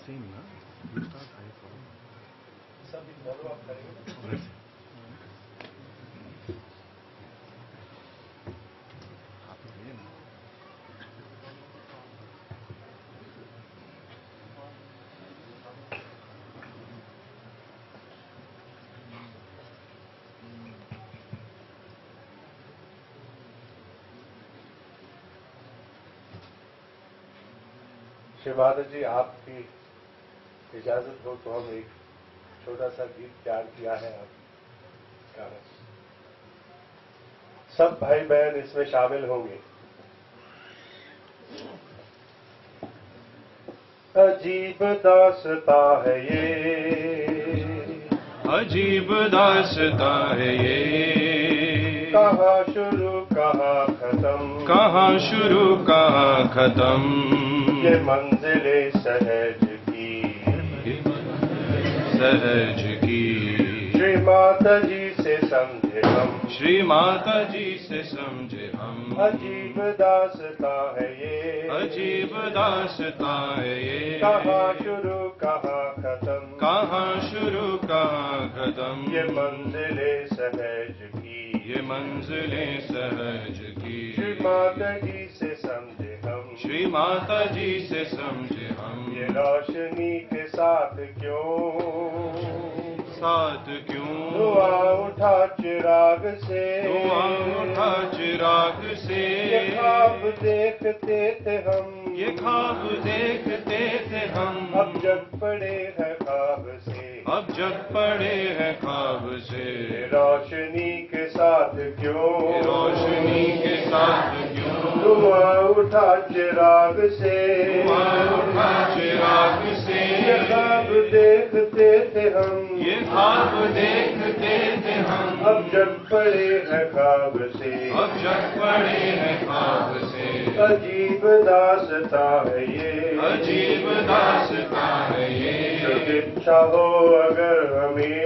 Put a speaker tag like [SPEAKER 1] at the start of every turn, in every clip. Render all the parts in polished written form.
[SPEAKER 1] Same, na? You start high for me.
[SPEAKER 2] सब involve आप करेंगे ना? श्री माधव जी, आपकी इजाजत हो तो हम एक छोटा सा गीत तैयार किया है आपका। सब भाई बहन इसमें शामिल होंगे। अजीब दास्ता है ये,
[SPEAKER 1] अजीब दास्ता है ये,
[SPEAKER 2] कहाँ शुरू कहाँ खत्म,
[SPEAKER 1] कहाँ शुरू कहाँ खत्म,
[SPEAKER 2] ये मंजिले सहज की,
[SPEAKER 1] सहज की।
[SPEAKER 2] श्री माता जी से समझे हम,
[SPEAKER 1] श्री माता जी से समझे हम।
[SPEAKER 2] अजीब दास्ता है ये,
[SPEAKER 1] अजीब दास्ता है ये,
[SPEAKER 2] कहाँ शुरू कहाँ खत्म,
[SPEAKER 1] कहाँ शुरू कहाँ खत्म,
[SPEAKER 2] ये मंजिले सहज की,
[SPEAKER 1] ये मंजिले सहज की।
[SPEAKER 2] श्री माता जी से समझे हम,
[SPEAKER 1] श्री माता जी से समझे हम।
[SPEAKER 2] ये रोशनी के साथ क्यों,
[SPEAKER 1] साथ क्यों,
[SPEAKER 2] धुआं उठा चिराग से,
[SPEAKER 1] धुआं उठा चिराग से।
[SPEAKER 2] ये ख्वाब देखते थे हम,
[SPEAKER 1] ये ख्वाब देखते थे हम,
[SPEAKER 2] अब जग पड़े हैं ख्वाब से,
[SPEAKER 1] अब जग पड़े हैं ख्वाब से।
[SPEAKER 2] ये रोशनी के साथ क्यों,
[SPEAKER 1] ये रोशनी के साथ क्यों,
[SPEAKER 2] धुआं उठा चिराग से,
[SPEAKER 1] धुआं उठा चिराग से।
[SPEAKER 2] ये ख्वाब देखते थे हम,
[SPEAKER 1] ये ख्वाब देखते थे हम,
[SPEAKER 2] अब जग पड़े हैं ख्वाब से,
[SPEAKER 1] अब जग पड़े हैं ख्वाब से।
[SPEAKER 2] अजीब दास्ता है ये,
[SPEAKER 1] अजीब दास्ता है ये,
[SPEAKER 2] इच्छा हो अगर हमें,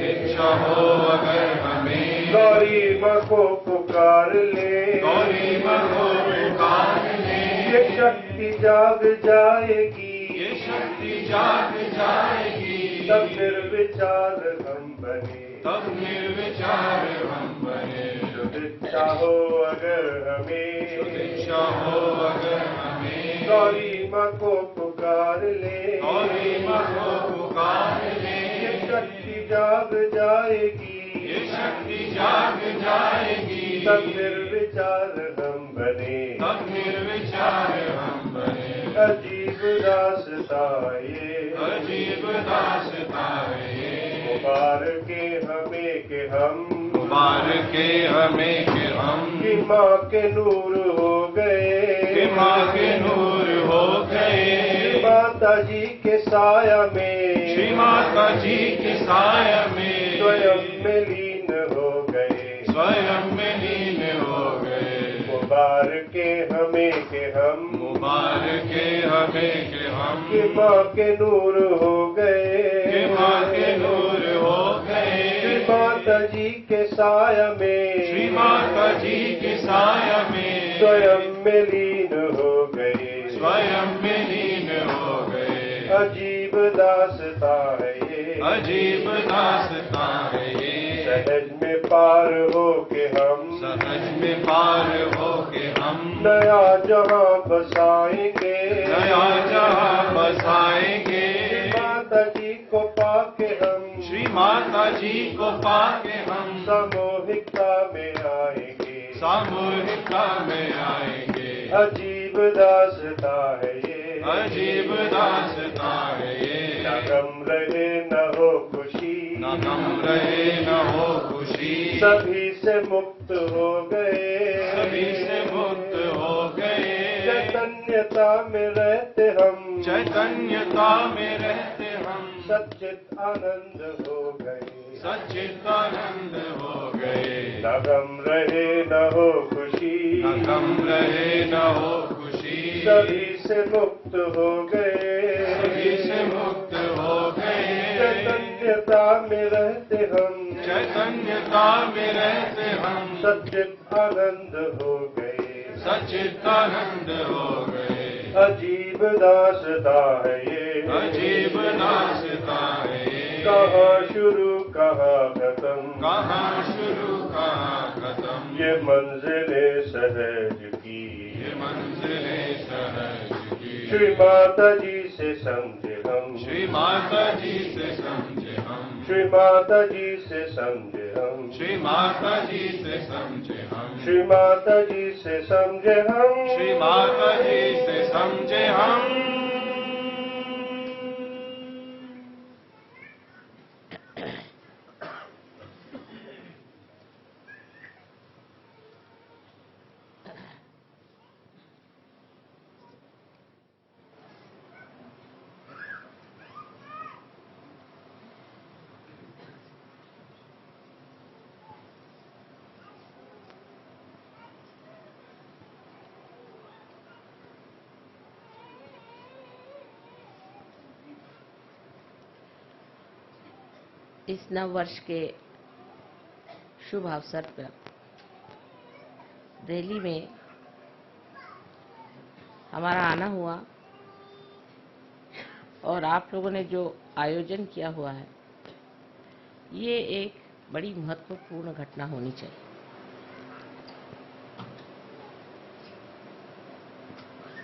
[SPEAKER 1] इच्छा हो अगर हमें,
[SPEAKER 2] गौरी माँ को पुकार ले,
[SPEAKER 1] गौरी माँ को पुकार ले।
[SPEAKER 2] ये शक्ति जाग जाएगी,
[SPEAKER 1] ये शक्ति जाग जाएगी,
[SPEAKER 2] तब निर्विचार हम बने,
[SPEAKER 1] तब निर्विचार हम बने।
[SPEAKER 2] इच्छा हो अगर हमें,
[SPEAKER 1] इच्छा हो अगर हमें,
[SPEAKER 2] गौरी माँ को पुकार ले,
[SPEAKER 1] गौरी माँ को पुकार ले।
[SPEAKER 2] ये शक्ति जाग जाएगी,
[SPEAKER 1] ये शक्ति जाग जाएगी,
[SPEAKER 2] तब निर्विचार हम बने,
[SPEAKER 1] तब निर्विचार हम बने।
[SPEAKER 2] अजीब दास्ता ये,
[SPEAKER 1] अजीब दास्ता है ये,
[SPEAKER 2] मुबारके हमें के हम,
[SPEAKER 1] मुबारके हमें के हम,
[SPEAKER 2] कि माँ के नूर हो गए,
[SPEAKER 1] कि माँ के नूर हो गए।
[SPEAKER 2] माता जी के साया में,
[SPEAKER 1] श्री माता जी के साया में,
[SPEAKER 2] स्वयं में लीन हो गए,
[SPEAKER 1] स्वयं में लीन हो गए।
[SPEAKER 2] मुबारके हमें के हम,
[SPEAKER 1] मुबारके हमें के हम,
[SPEAKER 2] कि माँ के नूर हो गए,
[SPEAKER 1] कि माँ के नूर हो गए।
[SPEAKER 2] श्री माता जी के साया में,
[SPEAKER 1] श्री माता जी के साया में,
[SPEAKER 2] स्वयं में लीन हो गए,
[SPEAKER 1] स्वयं में लीन हो गए।
[SPEAKER 2] अजीब दास्ता है ये,
[SPEAKER 1] अजीब दास्ता है ये,
[SPEAKER 2] सहज में पार हो के हम,
[SPEAKER 1] सहज में पार हो के हम,
[SPEAKER 2] नया जहाँ बसाएंगे,
[SPEAKER 1] नया जहाँ बसाएंगे।
[SPEAKER 2] माता जी को पाके हम,
[SPEAKER 1] श्री माता जी को पाके हम,
[SPEAKER 2] सामूहिकता में आएंगे,
[SPEAKER 1] सामूहिकता में आएंगे।
[SPEAKER 2] अजीब दास्ता है ये,
[SPEAKER 1] अजीब दास्ता है ये,
[SPEAKER 2] न गम रहे न हो खुशी,
[SPEAKER 1] न गम रहे न हो खुशी।
[SPEAKER 2] सभी से मुक्त हो गए,
[SPEAKER 1] सभी से मुक्त हो गए।
[SPEAKER 2] चैतन्यता में रहते हम,
[SPEAKER 1] चैतन्यता में रहते हम,
[SPEAKER 2] सच्चित आनंद हो गए,
[SPEAKER 1] सच्चित आनंद हो गए।
[SPEAKER 2] न गम रहे न हो खुशी,
[SPEAKER 1] न गम रहे न हो खुशी।
[SPEAKER 2] सभी से मुक्त हो गए,
[SPEAKER 1] सभी से मुक्त हो गए।
[SPEAKER 2] चैतन्यता में रहते हम,
[SPEAKER 1] चैतन्यता में रहते हम,
[SPEAKER 2] सच्चित आनंद हो गए,
[SPEAKER 3] सच्चिदानंद हो गए।
[SPEAKER 2] अजीब दासता है ये,
[SPEAKER 3] अजीब दासता है ये।
[SPEAKER 2] कहाँ शुरू कहाँ खत्म,
[SPEAKER 3] कहाँ शुरू कहाँ खत्म।
[SPEAKER 2] ये मंजिले सहज की,
[SPEAKER 3] ये मंजिले सहज की।
[SPEAKER 2] श्री माता जी से समझे हम,
[SPEAKER 3] श्री माता जी से समझे हम।
[SPEAKER 2] श्री माता जी से समझे हम,
[SPEAKER 3] श्री माता जी से समझे हम।
[SPEAKER 2] श्री माता जी से समझे हम,
[SPEAKER 3] श्री माता जी से समझे हम।
[SPEAKER 4] इस नव वर्ष के शुभ अवसर पर दिल्ली में हमारा आना हुआ और आप लोगों ने जो आयोजन किया हुआ है, ये एक बड़ी महत्वपूर्ण घटना होनी चाहिए।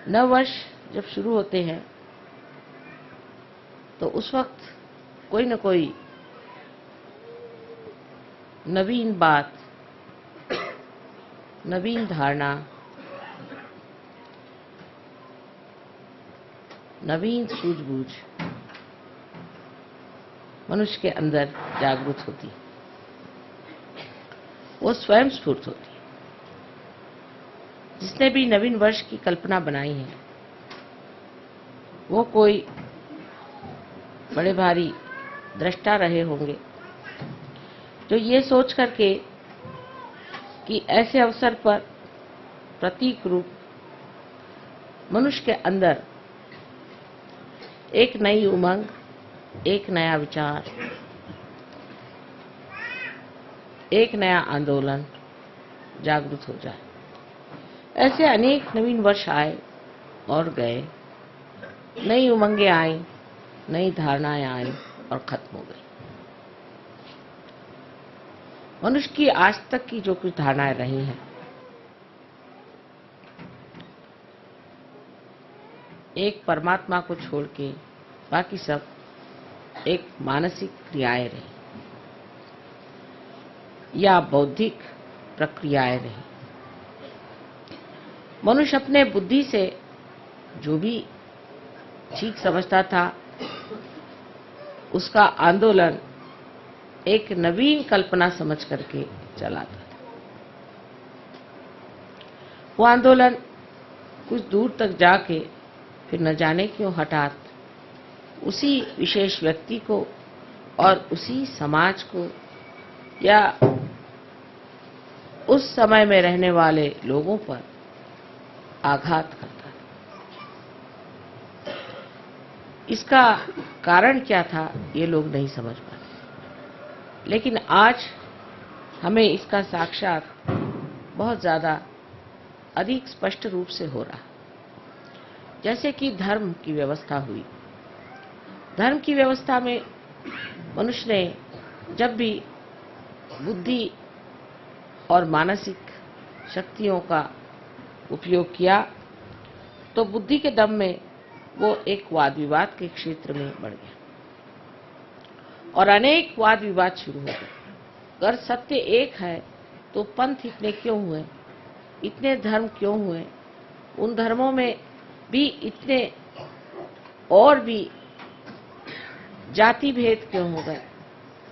[SPEAKER 4] नव वर्ष जब शुरू होते हैं तो उस वक्त कोई न कोई नवीन बात, नवीन धारणा, नवीन सूझबूझ मनुष्य के अंदर जागृत होती है। वो स्वयं स्फूर्त होती है। जिसने भी नवीन वर्ष की कल्पना बनाई है, वो कोई बड़े भारी दृष्टा रहे होंगे जो ये सोच करके कि ऐसे अवसर पर प्रतीक रूप मनुष्य के अंदर एक नई उमंग, एक नया विचार, एक नया आंदोलन जागृत हो जाए। ऐसे अनेक नवीन वर्ष आए और गए, नई उमंगें आई, नई धारणाएं आई और खत्म हो गई। मनुष्य की आज तक की जो कुछ धारणाएं रही हैं, एक परमात्मा को छोड़ के बाकी सब एक मानसिक क्रियाएं रही या बौद्धिक प्रक्रियाएं रही। मनुष्य अपने बुद्धि से जो भी ठीक समझता था, उसका आंदोलन एक नवीन कल्पना समझ करके चलाता था। वो आंदोलन कुछ दूर तक जाके फिर न जाने क्यों हठात उसी विशेष व्यक्ति को और उसी समाज को या उस समय में रहने वाले लोगों पर आघात करता था। इसका कारण क्या था, ये लोग नहीं समझ पाते। लेकिन आज हमें इसका साक्षात बहुत ज्यादा अधिक स्पष्ट रूप से हो रहा। जैसे कि धर्म की व्यवस्था हुई। धर्म की व्यवस्था में मनुष्य ने जब भी बुद्धि और मानसिक शक्तियों का उपयोग किया तो बुद्धि के दम में वो एक वाद विवाद के क्षेत्र में बढ़ गया और अनेक वाद विवाद शुरू हो गए। अगर सत्य एक है तो पंथ इतने क्यों हुए, इतने धर्म क्यों हुए, उन धर्मों में भी इतने और भी जाति भेद क्यों हो गए।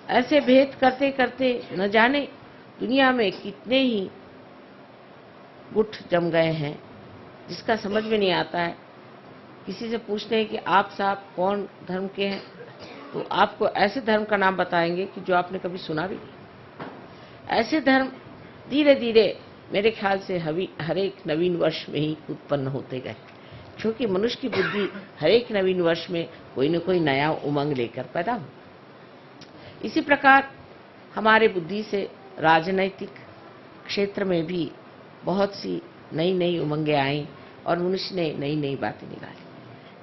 [SPEAKER 4] ऐसे भेद करते करते न जाने दुनिया में कितने ही गुट जम गए हैं, जिसका समझ में नहीं आता है। किसी से पूछते हैं कि आप साहब कौन धर्म के हैं, तो आपको ऐसे धर्म का नाम बताएंगे कि जो आपने कभी सुना भी नहीं। ऐसे धर्म धीरे धीरे मेरे ख्याल से हर एक नवीन वर्ष में ही उत्पन्न होते गए, क्योंकि मनुष्य की बुद्धि हर एक नवीन वर्ष में कोई न कोई नया उमंग लेकर पैदा हो। इसी प्रकार हमारे बुद्धि से राजनैतिक क्षेत्र में भी बहुत सी नई नई उमंगें आईं और मनुष्य ने नई नई बातें निकाली।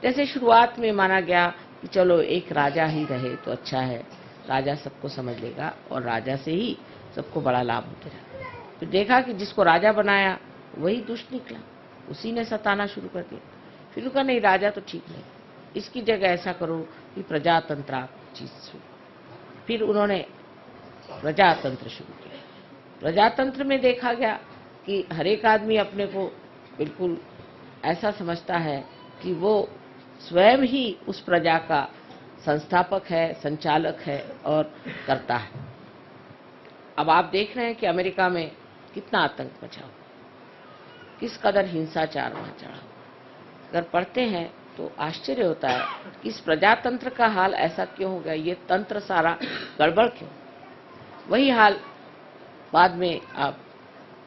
[SPEAKER 4] जैसे शुरुआत में माना गया कि चलो एक राजा ही रहे तो अच्छा है, राजा सबको समझ लेगा और राजा से ही सबको बड़ा लाभ होते रहा। तो देखा कि जिसको राजा बनाया वही दुष्ट निकला, उसी ने सताना शुरू कर दिया। फिर कहा नहीं, राजा तो ठीक नहीं, इसकी जगह ऐसा करो कि प्रजातंत्र चीज शुरू। फिर उन्होंने प्रजातंत्र शुरू किया। प्रजातंत्र में देखा गया कि हर एक आदमी अपने को बिल्कुल ऐसा समझता है कि वो स्वयं ही उस प्रजा का संस्थापक है, संचालक है और करता है। अब आप देख रहे हैं कि अमेरिका में कितना आतंक मचा हुआ, किस कदर हिंसाचार वहां चढ़ा। अगर पढ़ते हैं तो आश्चर्य होता है कि इस प्रजातंत्र का हाल ऐसा क्यों हो गया, ये तंत्र सारा गड़बड़ क्यों। वही हाल बाद में आप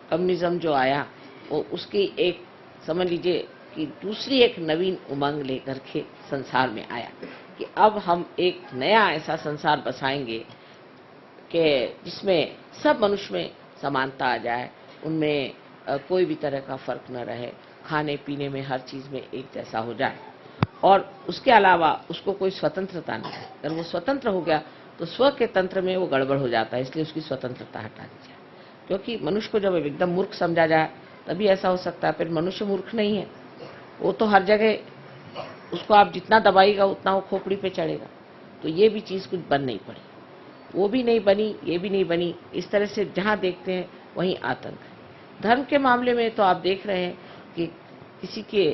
[SPEAKER 4] कम्युनिज्म जो आया वो उसकी एक समझ लीजिए कि दूसरी एक नवीन उमंग लेकर के संसार में आया कि अब हम एक नया ऐसा संसार बसाएंगे कि जिसमें सब मनुष्य में समानता आ जाए, उनमें कोई भी तरह का फर्क न रहे, खाने पीने में हर चीज में एक जैसा हो जाए और उसके अलावा उसको कोई स्वतंत्रता नहीं है। अगर वो स्वतंत्र हो गया तो स्व के तंत्र में वो गड़बड़ हो जाता है, इसलिए उसकी स्वतंत्रता हटा दी जाए। क्योंकि मनुष्य को जब एकदम मूर्ख समझा जाए तभी ऐसा हो सकता है। फिर मनुष्य मूर्ख नहीं है, वो तो हर जगह उसको आप जितना दबाएगा उतना वो खोपड़ी पे चढ़ेगा। तो ये भी चीज कुछ बन नहीं पड़ी, वो भी नहीं बनी, ये भी नहीं बनी। इस तरह से जहां देखते हैं वहीं आतंक है। धर्म के मामले में तो आप देख रहे हैं कि किसी के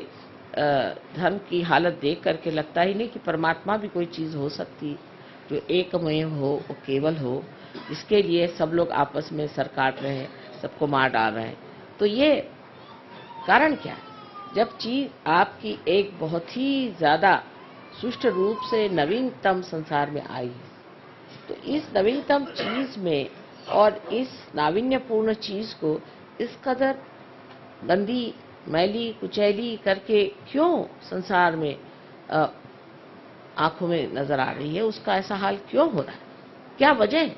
[SPEAKER 4] धर्म की हालत देख करके लगता ही नहीं कि परमात्मा भी कोई चीज हो सकती जो एकमय हो, वो केवल हो, इसके लिए सब लोग आपस में सर काट रहे हैं, सबको मार डाल रहे हैं। तो ये कारण क्या है? जब चीज आपकी एक बहुत ही ज्यादा सुष्ट रूप से नवीनतम संसार में आई है, तो इस नवीनतम चीज में और इस नाविन्यपूर्ण चीज को इस कदर गंदी, मैली, कुचैली करके क्यों संसार में आंखों में नजर आ रही है, उसका ऐसा हाल क्यों हो रहा है? क्या वजह है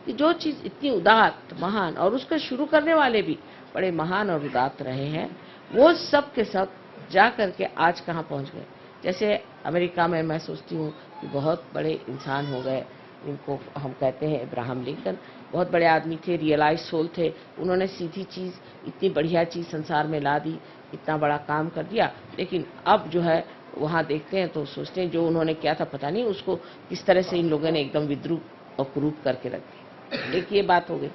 [SPEAKER 4] कि जो चीज इतनी उदात्त, महान और उसको शुरू करने वाले भी बड़े महान और उदात्त रहे हैं, वो सब के सब जा करके आज कहाँ पहुंच गए? जैसे अमेरिका में मैं सोचती हूँ कि बहुत बड़े इंसान हो गए, इनको हम कहते हैं अब्राहम लिंकन, बहुत बड़े आदमी थे, रियलाइज सोल थे। उन्होंने सीधी चीज, इतनी बढ़िया चीज संसार में ला दी, इतना बड़ा काम कर दिया। लेकिन अब जो है वहाँ देखते हैं तो सोचते हैं जो उन्होंने किया था पता नहीं उसको किस तरह से इन लोगों ने एकदम विद्रूप और कुरूप करके रख दिया। एक ये बात हो गई।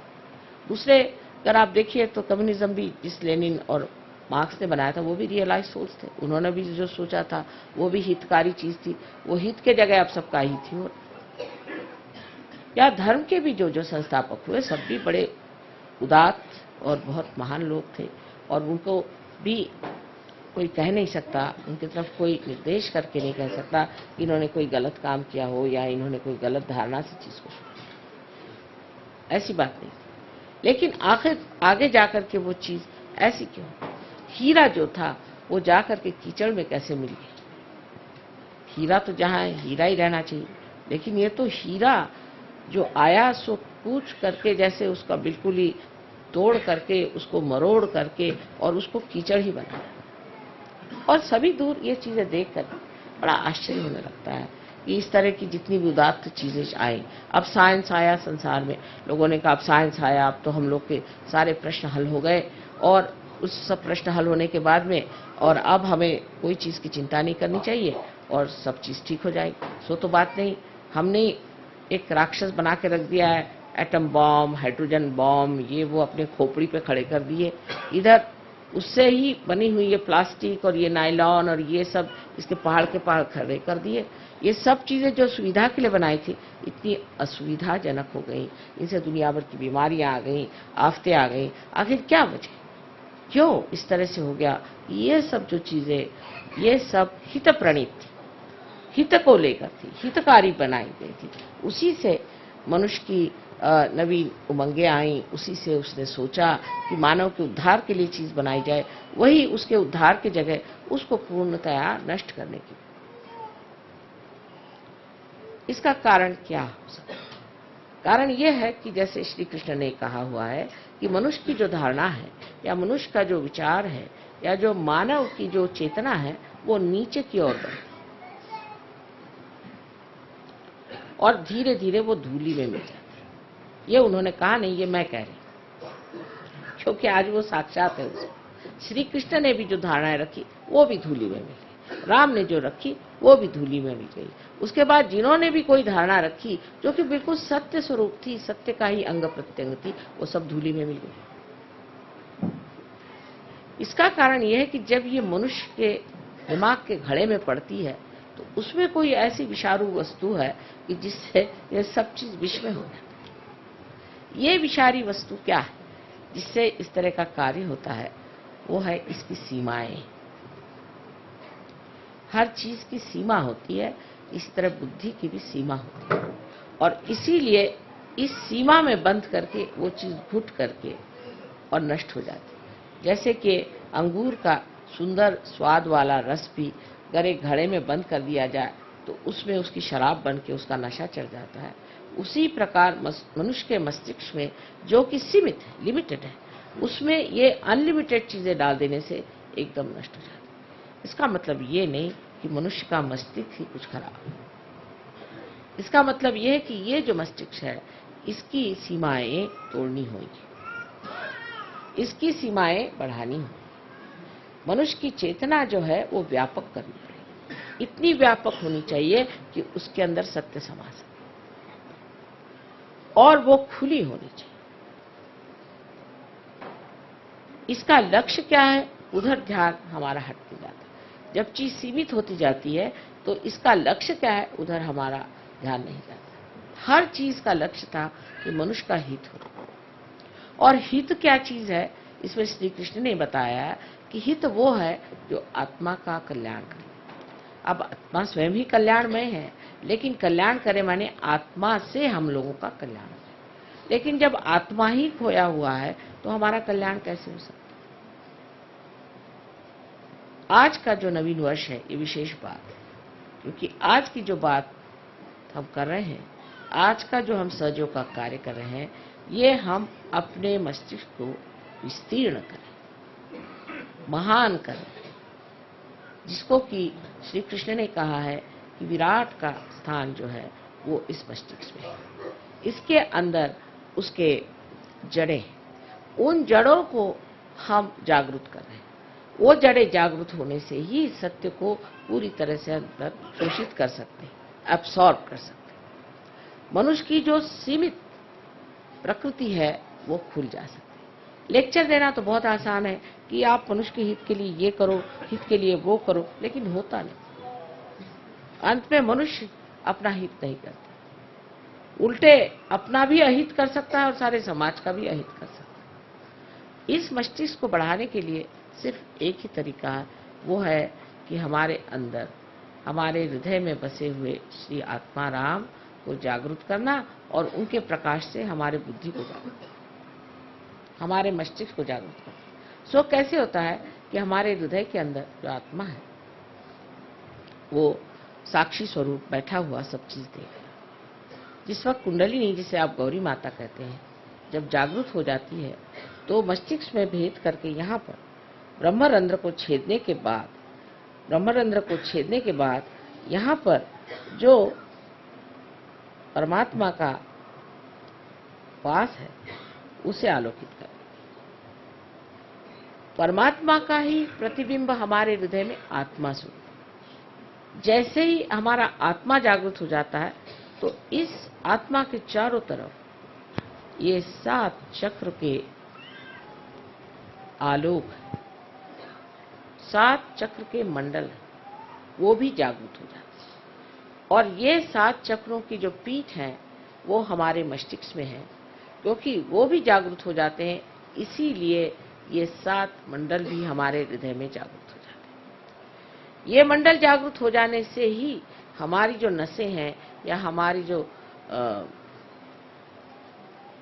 [SPEAKER 4] दूसरे अगर आप देखिए तो कम्युनिज्म भी जिस लेनिन और मार्क्स ने बनाया था वो भी रियलाइज सोल्स थे। उन्होंने भी जो सोचा था वो भी हितकारी चीज थी, वो हित के जगह अब सबका ही थी। और या धर्म के भी जो संस्थापक हुए सब भी बड़े उदात्त और बहुत महान लोग थे और उनको भी कोई कह नहीं सकता, उनकी तरफ कोई निर्देश करके नहीं कह सकता कि इन्होंने कोई गलत काम किया हो या इन्होंने कोई गलत धारणा से चीज को शुरू किया, ऐसी बात नहीं। लेकिन आखिर आगे जाकर के वो चीज ऐसी क्यों? हीरा जो था वो जाकर के कीचड़ में कैसे मिल गया? हीरा तो जहाँ है हीरा ही रहना चाहिए, लेकिन ये तो हीरा जो आया सो कूच करके, जैसे उसका बिल्कुल ही तोड़ करके, उसको मरोड़ करके और उसको कीचड़ ही बनाया। और सभी दूर ये चीजें देख कर बड़ा आश्चर्य होने लगता है कि इस तरह की जितनी भी उदात्त चीजें आई। अब साइंस आया संसार में, लोगों ने कहा अब साइंस आया, अब तो हम लोग के सारे प्रश्न हल हो गए और उस सब प्रश्न हल होने के बाद में और अब हमें कोई चीज की चिंता नहीं करनी चाहिए और सब चीज ठीक हो जाएगी। सो तो बात नहीं, हमने एक राक्षस बना के रख दिया है, एटम बॉम्ब, हाइड्रोजन बॉम्ब, ये वो अपने खोपड़ी पे खड़े कर दिए। इधर उससे ही बनी हुई ये प्लास्टिक और ये नायलॉन और ये सब इसके पहाड़ के पहाड़ खड़े कर दिए। ये सब चीजें जो सुविधा के लिए बनाई थी इतनी असुविधाजनक हो गई, इनसे दुनिया भर की बीमारियां आ गई, आफतें आ गई। आखिर क्या वजह, क्यों इस तरह से हो गया? ये सब जो चीजें, ये सब हित प्रणीत थी, हित को लेकर थी, हितकारी बनाई गई थी। उसी से मनुष्य की नवीन उमंगें आई, उसी से उसने सोचा कि मानव के उद्धार के लिए चीज बनाई जाए, वही उसके उद्धार की जगह उसको पूर्णतया नष्ट करने की। इसका कारण क्या हो सकता है? कारण यह है कि जैसे श्री कृष्ण ने कहा हुआ है कि मनुष्य की जो धारणा है या मनुष्य का जो विचार है या जो मानव की जो चेतना है वो नीचे की ओर बढ़ती और धीरे धीरे वो धूली में मिल जाती है। ये उन्होंने कहा नहीं, ये मैं कह रही हूं, क्योंकि आज वो साक्षात है उसको। श्री कृष्ण ने भी जो धारणाएं रखी वो भी धूली में मिल गई, राम ने जो रखी वो भी धूली में मिल गई। उसके बाद जिन्होंने भी कोई धारणा रखी जो कि बिल्कुल सत्य स्वरूप थी, सत्य का ही अंग प्रत्यंग थी, वो सब धूली में मिल गई। इसका कारण यह है कि जब ये मनुष्य के दिमाग के घड़े में पड़ती है तो उसमें कोई ऐसी विषारू वस्तु है कि जिससे ये सब चीज विष में हो जाती है। ये विषारी वस्तु क्या है जिससे इस तरह का कार्य होता है? वो है इसकी सीमाएं। हर चीज की सीमा होती है, इसी तरह बुद्धि की भी सीमा होती है और इसीलिए इस सीमा में बंद करके वो चीज घुट करके और नष्ट हो जाती है। जैसे कि अंगूर का सुंदर स्वाद वाला रस भी अगर एक घड़े में बंद कर दिया जाए तो उसमें उसकी शराब बन के उसका नशा चढ़ जाता है। उसी प्रकार मनुष्य के मस्तिष्क में जो कि सीमित है, लिमिटेड है, उसमें ये अनलिमिटेड चीजें डाल देने से एकदम नष्ट हो जाती है। इसका मतलब ये नहीं कि मनुष्य का मस्तिष्क ही कुछ खराब है। इसका मतलब ये है कि ये जो मस्तिष्क है इसकी सीमाएं तोड़नी होगी, इसकी सीमाएं बढ़ानी होगी। मनुष्य की चेतना जो है वो व्यापक करनी पड़ेगी, इतनी व्यापक होनी चाहिए कि उसके अंदर सत्य समा सके और वो खुली होनी चाहिए। इसका लक्ष्य क्या है? उधर ध्यान हमारा हटते जाता है। जब चीज सीमित होती जाती है तो इसका लक्ष्य क्या है? उधर हमारा ध्यान नहीं जाता। हर चीज का लक्ष्य था कि मनुष्य का हित हो, और हित क्या चीज है इसमें श्री कृष्ण ने बताया कि हित वो है जो आत्मा का कल्याण करे। अब आत्मा स्वयं ही कल्याणमय है, लेकिन कल्याण करे माने आत्मा से हम लोगों का कल्याण हो। लेकिन जब आत्मा ही खोया हुआ है तो हमारा कल्याण कैसे हो सकता? आज का जो नवीन वर्ष है ये विशेष बात है, क्योंकि आज की जो बात हम कर रहे हैं, आज का जो हम सहयोग का कार्य कर रहे हैं, ये हम अपने मस्तिष्क को विस्तीर्ण करें, महान करें, जिसको कि श्री कृष्ण ने कहा है कि विराट का स्थान जो है वो इस मस्तिष्क में है। इसके अंदर उसके जड़ें, उन जड़ों को हम जागृत कर रहे हैं। वो जड़ें जागृत होने से ही सत्य को पूरी तरह से अंदर शोषित कर सकते हैं, एब्सॉर्ब कर सकते हैं। मनुष्य की जो सीमित प्रकृति है वो खुल जा सकती है। लेक्चर देना तो बहुत आसान है कि आप मनुष्य के हित के लिए ये करो, हित के लिए वो करो, लेकिन होता नहीं। अंत में मनुष्य अपना हित नहीं करता, उल्टे अपना भी अहित कर सकता है और सारे समाज का भी अहित कर सकता है। इस मस्तिष्क को बढ़ाने के लिए सिर्फ एक ही तरीका है, वो है कि हमारे अंदर, हमारे हृदय में बसे हुए श्री आत्मा राम को जागृत करना और उनके प्रकाश से हमारे बुद्धि को जागृत करना, हमारे मस्तिष्क को जागृत करना। सो कैसे होता है कि हमारे हृदय के अंदर जो आत्मा है वो साक्षी स्वरूप बैठा हुआ सब चीज देख रहा है। जिस वक्त कुंडलिनी, जिसे आप गौरी माता कहते हैं, जब जागृत हो जाती है तो मस्तिष्क में भेद करके यहाँ पर ब्रह्मरंध्र को छेदने के बाद यहाँ पर जो परमात्मा का वास है उसे आलोकित कर, परमात्मा का ही प्रतिबिंब हमारे हृदय में आत्मा स्वरूप। जैसे ही हमारा आत्मा जागृत हो जाता है तो इस आत्मा के चारों तरफ ये 7 चक्र के आलोक, 7 चक्र के मंडल वो भी जागृत हो जाते हैं। और ये 7 चक्रों की जो पीठ है वो हमारे मस्तिष्क में है, क्योंकि वो भी जागृत हो जाते हैं, इसीलिए ये 7 मंडल भी हमारे हृदय में जागृत हो जाते हैं। ये मंडल जागृत हो जाने से ही हमारी जो नसें हैं या हमारी जो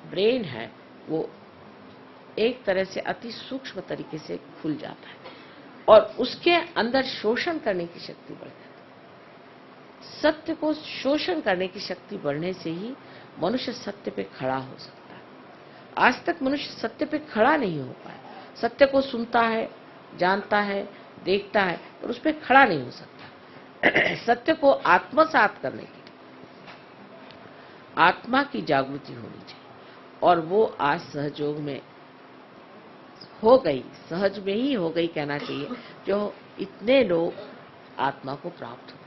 [SPEAKER 4] ब्रेन है वो एक तरह से अति सूक्ष्म तरीके से खुल जाता है और उसके अंदर शोषण करने की शक्ति बढ़ जाती है। सत्य को शोषण करने की शक्ति बढ़ने से ही मनुष्य सत्य पे खड़ा हो सकता है। आज तक मनुष्य सत्य पे खड़ा नहीं हो पाया। सत्य को सुनता है, जानता है, देखता है, और उस पर खड़ा नहीं हो सकता। सत्य को आत्मसात करने के लिए आत्मा की जागृति होनी चाहिए, और वो आज सहयोग में हो गई, सहज में ही हो गई कहना चाहिए, जो इतने लोग आत्मा को प्राप्त हो गए।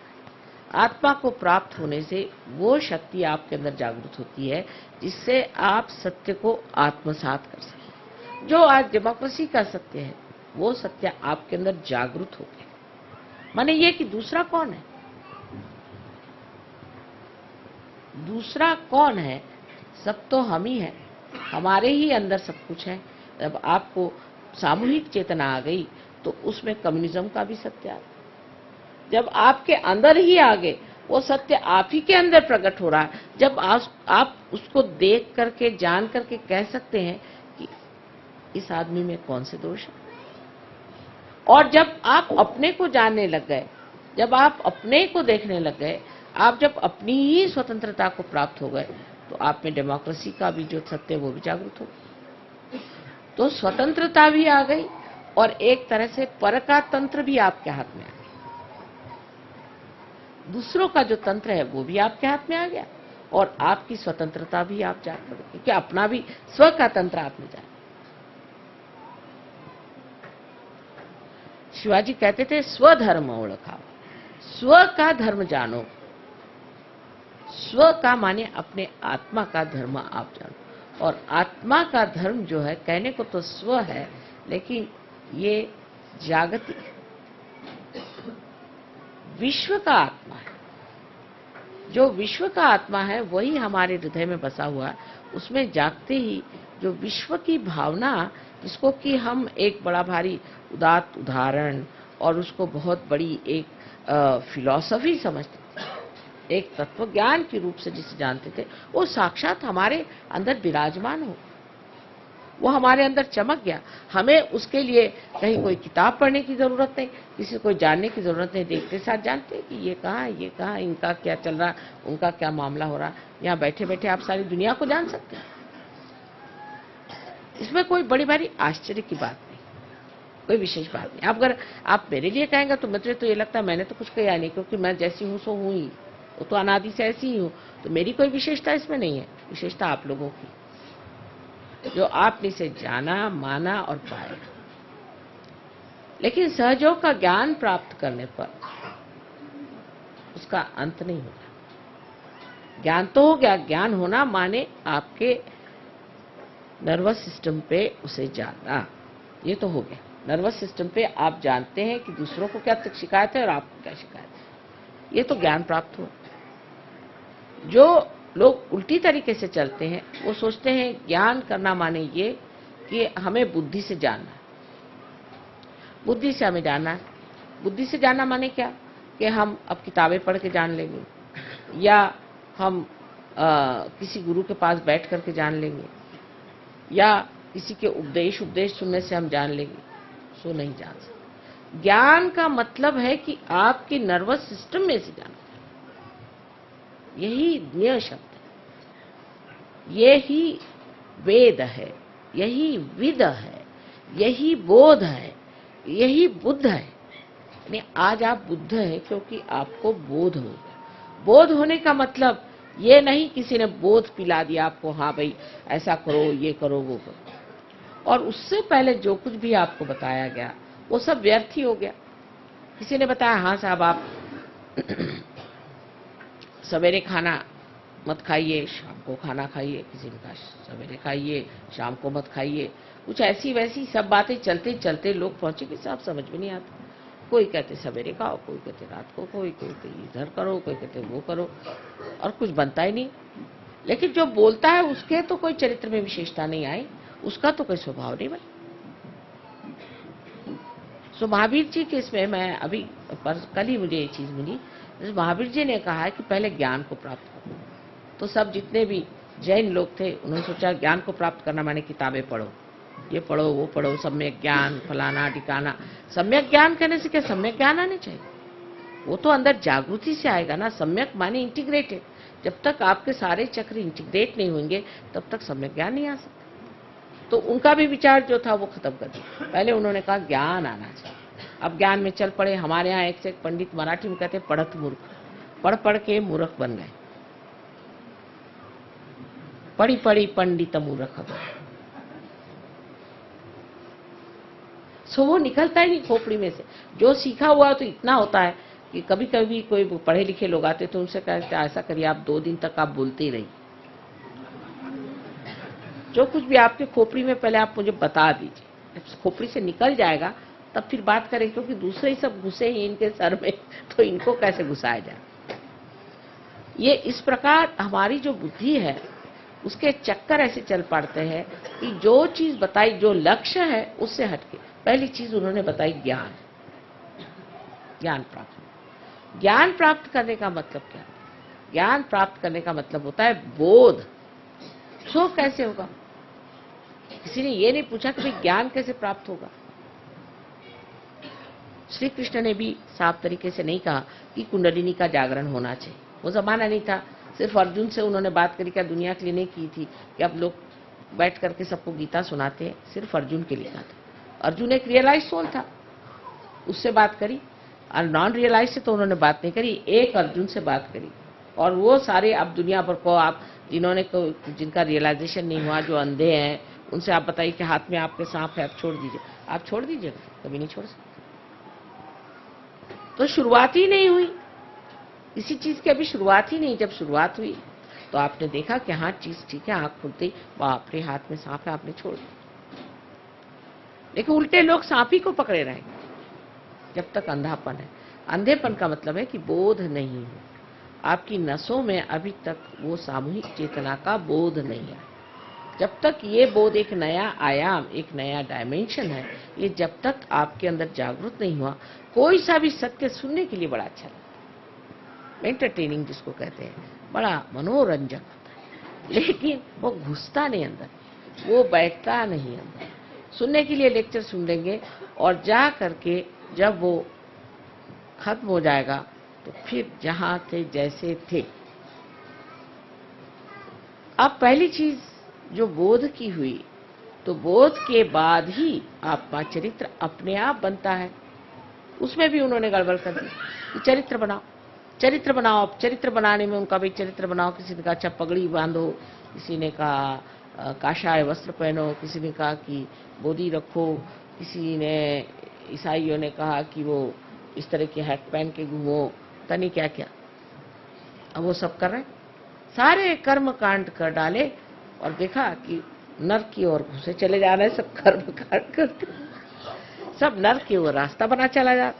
[SPEAKER 4] आत्मा को प्राप्त होने से वो शक्ति आपके अंदर जागृत होती है जिससे आप सत्य को आत्मसात कर सकें। जो आज डेमोक्रेसी का सत्य है, वो सत्य आपके अंदर जागृत हो गया। माने ये कि दूसरा कौन है? दूसरा कौन है? सब तो हम ही हैं, हमारे ही अंदर सब कुछ है। जब आपको सामूहिक चेतना आ गई तो उसमें कम्युनिज्म का भी सत्य आ गया। जब आपके अंदर ही आ गए, वो सत्य आप ही के अंदर प्रकट हो रहा है। जब आप उसको देख करके, जान करके कह सकते हैं कि इस आदमी में कौन से दोष है। और जब आप अपने को जानने लग गए, जब आप अपने को देखने लग गए, आप जब अपनी ही स्वतंत्रता को प्राप्त हो गए, तो आप में डेमोक्रेसी का भी जो सत्य है वो भी जागृत हो। तो स्वतंत्रता भी आ गई, और एक तरह से पर का तंत्र भी आपके हाथ में आ गया। दूसरों का जो तंत्र है वो भी आपके हाथ में आ गया, और आपकी स्वतंत्रता भी आप जान कर, क्योंकि अपना भी स्व का तंत्र आपने जाना। शिवाजी कहते थे स्वधर्म ओळखावा, स्व का धर्म जानो। स्व का माने अपने आत्मा का धर्म आप जानो। और आत्मा का धर्म जो है, कहने को तो स्व है, लेकिन ये जागतिक विश्व का आत्मा है। जो विश्व का आत्मा है वही हमारे हृदय में बसा हुआ है। उसमें जागते ही जो विश्व की भावना, जिसको कि हम एक बड़ा भारी उदात्त उदाहरण और उसको बहुत बड़ी एक फिलॉसफी समझते थे, एक तत्व ज्ञान के रूप से जिसे जानते थे, वो साक्षात हमारे अंदर विराजमान हो, वो हमारे अंदर चमक गया। हमें उसके लिए कहीं कोई किताब पढ़ने की जरूरत नहीं, किसी को जानने की जरूरत नहीं। देखते साथ जानते हैं कि ये कहाँ है, ये कहाँ, इनका क्या चल रहा, उनका क्या मामला हो रहा। यहाँ बैठे बैठे आप सारी दुनिया को जान सकते हैं। इसमें कोई बड़ी भारी आश्चर्य की बात नहीं, कोई विशेष बात नहीं। अब अगर आप मेरे लिए कहेंगे तो मुझे तो ये लगता है मैंने तो कुछ किया नहीं, क्योंकि मैं जैसी हूँ सो हूँ ही, वो तो अनादि से ऐसी ही हूँ। तो मेरी कोई विशेषता इसमें नहीं है। विशेषता आप लोगों की, जो आपने इसे जाना, माना और पाया। लेकिन सहयोग का ज्ञान प्राप्त करने पर उसका अंत नहीं होता। ज्ञान तो हो गया, ज्ञान होना माने आपके नर्वस सिस्टम पे उसे जानना, ये तो हो गया। नर्वस सिस्टम पे आप जानते हैं कि दूसरों को क्या शिकायत है और आपको क्या शिकायत है, ये तो ज्ञान प्राप्त हो। जो लोग उल्टी तरीके से चलते हैं, वो सोचते हैं ज्ञान करना माने ये कि हमें बुद्धि से जानना है, बुद्धि से हमें जानना है। बुद्धि से जानना माने क्या कि हम अब किताबें पढ़ के जान लेंगे, या हम किसी गुरु के पास बैठ करके जान लेंगे, या किसी के उपदेश सुनने से हम जान लेंगे। सो नहीं जान सकते। ज्ञान का मतलब है कि आपके नर्वस सिस्टम में से जानना, यही ज्ञेय शब्द है, यही वेद है, यही विद है, यही बोध है, यही बुद्ध है। यानी आज आप बुद्ध है क्योंकि आपको बोध हो गया। बोध होने का मतलब ये नहीं किसी ने बोध पिला दिया आपको, हाँ भाई ऐसा करो, ये करो, वो करो, और उससे पहले जो कुछ भी आपको बताया गया वो सब व्यर्थ ही हो गया। किसी ने बताया हाँ साहब आप सवेरे खाना मत खाइए, शाम को खाना खाइए। किसी ने कहा सवेरे खाइए, शाम को मत खाइए। कुछ ऐसी वैसी सब बातें चलते चलते लोग पहुंचे कि साहब समझ में नहीं आता। कोई कहते सवेरे खाओ, कोई कहते रात को, कोई कहते इधर करो, कोई कहते वो करो, और कुछ बनता ही नहीं। लेकिन जो बोलता है उसके तो कोई चरित्र में विशेषता नहीं आई, उसका तो कोई स्वभाव नहीं बना। सो महावीर जी के इसमें मैं अभी कल ही मुझे ये चीज मिली। महावीर जी ने कहा है कि पहले ज्ञान को प्राप्त करो। तो सब जितने भी जैन लोग थे उन्होंने सोचा ज्ञान को प्राप्त करना माने किताबें पढ़ो, ये पढ़ो, वो पढ़ो, सम्यक ज्ञान फलाना ठिकाना। सम्यक ज्ञान करने से क्या सम्यक ज्ञान आने चाहिए? वो तो अंदर जागृति से आएगा ना। सम्यक माने इंटीग्रेटेड। जब तक आपके सारे चक्र इंटीग्रेट नहीं होंगे तब तक सम्यक ज्ञान नहीं आ सकता। तो उनका भी विचार जो था वो खत्म कर दिया। पहले उन्होंने कहा ज्ञान आना चाहिए, अब ज्ञान में चल पड़े। हमारे यहाँ एक से एक पंडित, मराठी में कहते पढ़त मूर्ख, पढ़ पढ़ के मूर्ख बन गए, पढ़ी पढ़ी पंडित मूर्ख। सो वो निकलता ही नहीं खोपड़ी में से। जो सीखा हुआ तो इतना होता है कि कभी कभी कोई पढ़े लिखे लोग आते तो उनसे कहते ऐसा करिए आप 2 दिन तक आप बोलते ही रहिए, जो कुछ भी आपके खोपड़ी में पहले आप मुझे बता दीजिए, जब खोपड़ी से निकल जाएगा तब फिर बात करें, क्योंकि दूसरे ही सब घुसे ही इनके सर में, तो इनको कैसे घुसाया जाए। ये इस प्रकार हमारी जो बुद्धि है उसके चक्कर ऐसे चल पड़ते हैं कि जो चीज बताई, जो लक्ष्य है उससे हटके। पहली चीज उन्होंने बताई ज्ञान, ज्ञान प्राप्त। ज्ञान प्राप्त करने का मतलब क्या है? ज्ञान प्राप्त करने का मतलब होता है बोध। सो कैसे होगा? किसी ने ये नहीं पूछा कि भाई ज्ञान कैसे प्राप्त होगा। श्री कृष्ण ने भी साफ तरीके से नहीं कहा कि कुंडलिनी का जागरण होना चाहिए। वो जमाना नहीं था। सिर्फ अर्जुन से उन्होंने बात करी, क्या दुनिया के लिए नहीं की थी कि अब लोग बैठ करके सबको गीता सुनाते हैं। सिर्फ अर्जुन के लिए कहा था। अर्जुन एक रियलाइज सोल था, उससे बात करी। और नॉन रियलाइज से तो उन्होंने बात नहीं करी, एक अर्जुन से बात करी। और वो सारे अब दुनिया भर को आप जिनका रियलाइजेशन नहीं हुआ, जो अंधे हैं, उनसे आप बताइए कि हाथ में आपके सांप है, आप छोड़ दीजिए। आप छोड़ दीजिएगा? कभी नहीं छोड़ सकते। तो शुरुआत ही नहीं हुई, इसी चीज की अभी शुरुआत ही नहीं। जब शुरुआत हुई तो आपने देखा कि हाँ चीज ठीक है, आंख खुलती बाप रे हाथ में सांप है, आपने छोड़ दिया। लेकिन उल्टे लोग सांप ही को पकड़े रहेंगे जब तक अंधापन है। अंधेपन का मतलब है कि बोध नहीं है, आपकी नसों में अभी तक वो सामूहिक चेतना का बोध नहीं है। जब तक ये बोध एक नया आयाम, एक नया डायमेंशन है, ये जब तक आपके अंदर जागृत नहीं हुआ, कोई सा भी सत्य सुनने के लिए बड़ा अच्छा लगता है, एंटरटेनिंग जिसको कहते हैं, बड़ा मनोरंजक होता है, लेकिन वो घुसता नहीं अंदर, वो बैठता नहीं अंदर। सुनने के लिए लेक्चर सुन लेंगे और जा करके जब वो खत्म हो जाएगा तो फिर जहां थे जैसे थे। अब पहली चीज जो बोध की हुई, तो बोध के बाद ही आपका चरित्र अपने आप बनता है। उसमें भी उन्होंने गड़बड़ कर दी कि चरित्र बनाओ, चरित्र बनाओ। अब चरित्र बनाने में उनका भी चरित्र बनाओ, किसी ने कहा अच्छा पगड़ी बांधो, किसी ने कहा काशाय वस्त्र पहनो, किसी ने कहा कि बोधी रखो, किसी ने ईसाइयों ने कहा कि वो इस तरह के हैट पहन के घूमो, पता नहीं क्या क्या। अब वो सब कर रहे हैं, सारे कर्म कांड कर डाले और देखा कि नर्क की ओर घुसे चले जा रहे हैं। सब कर्म कांड करते, सब नर्क की ओर रास्ता बना चला जा।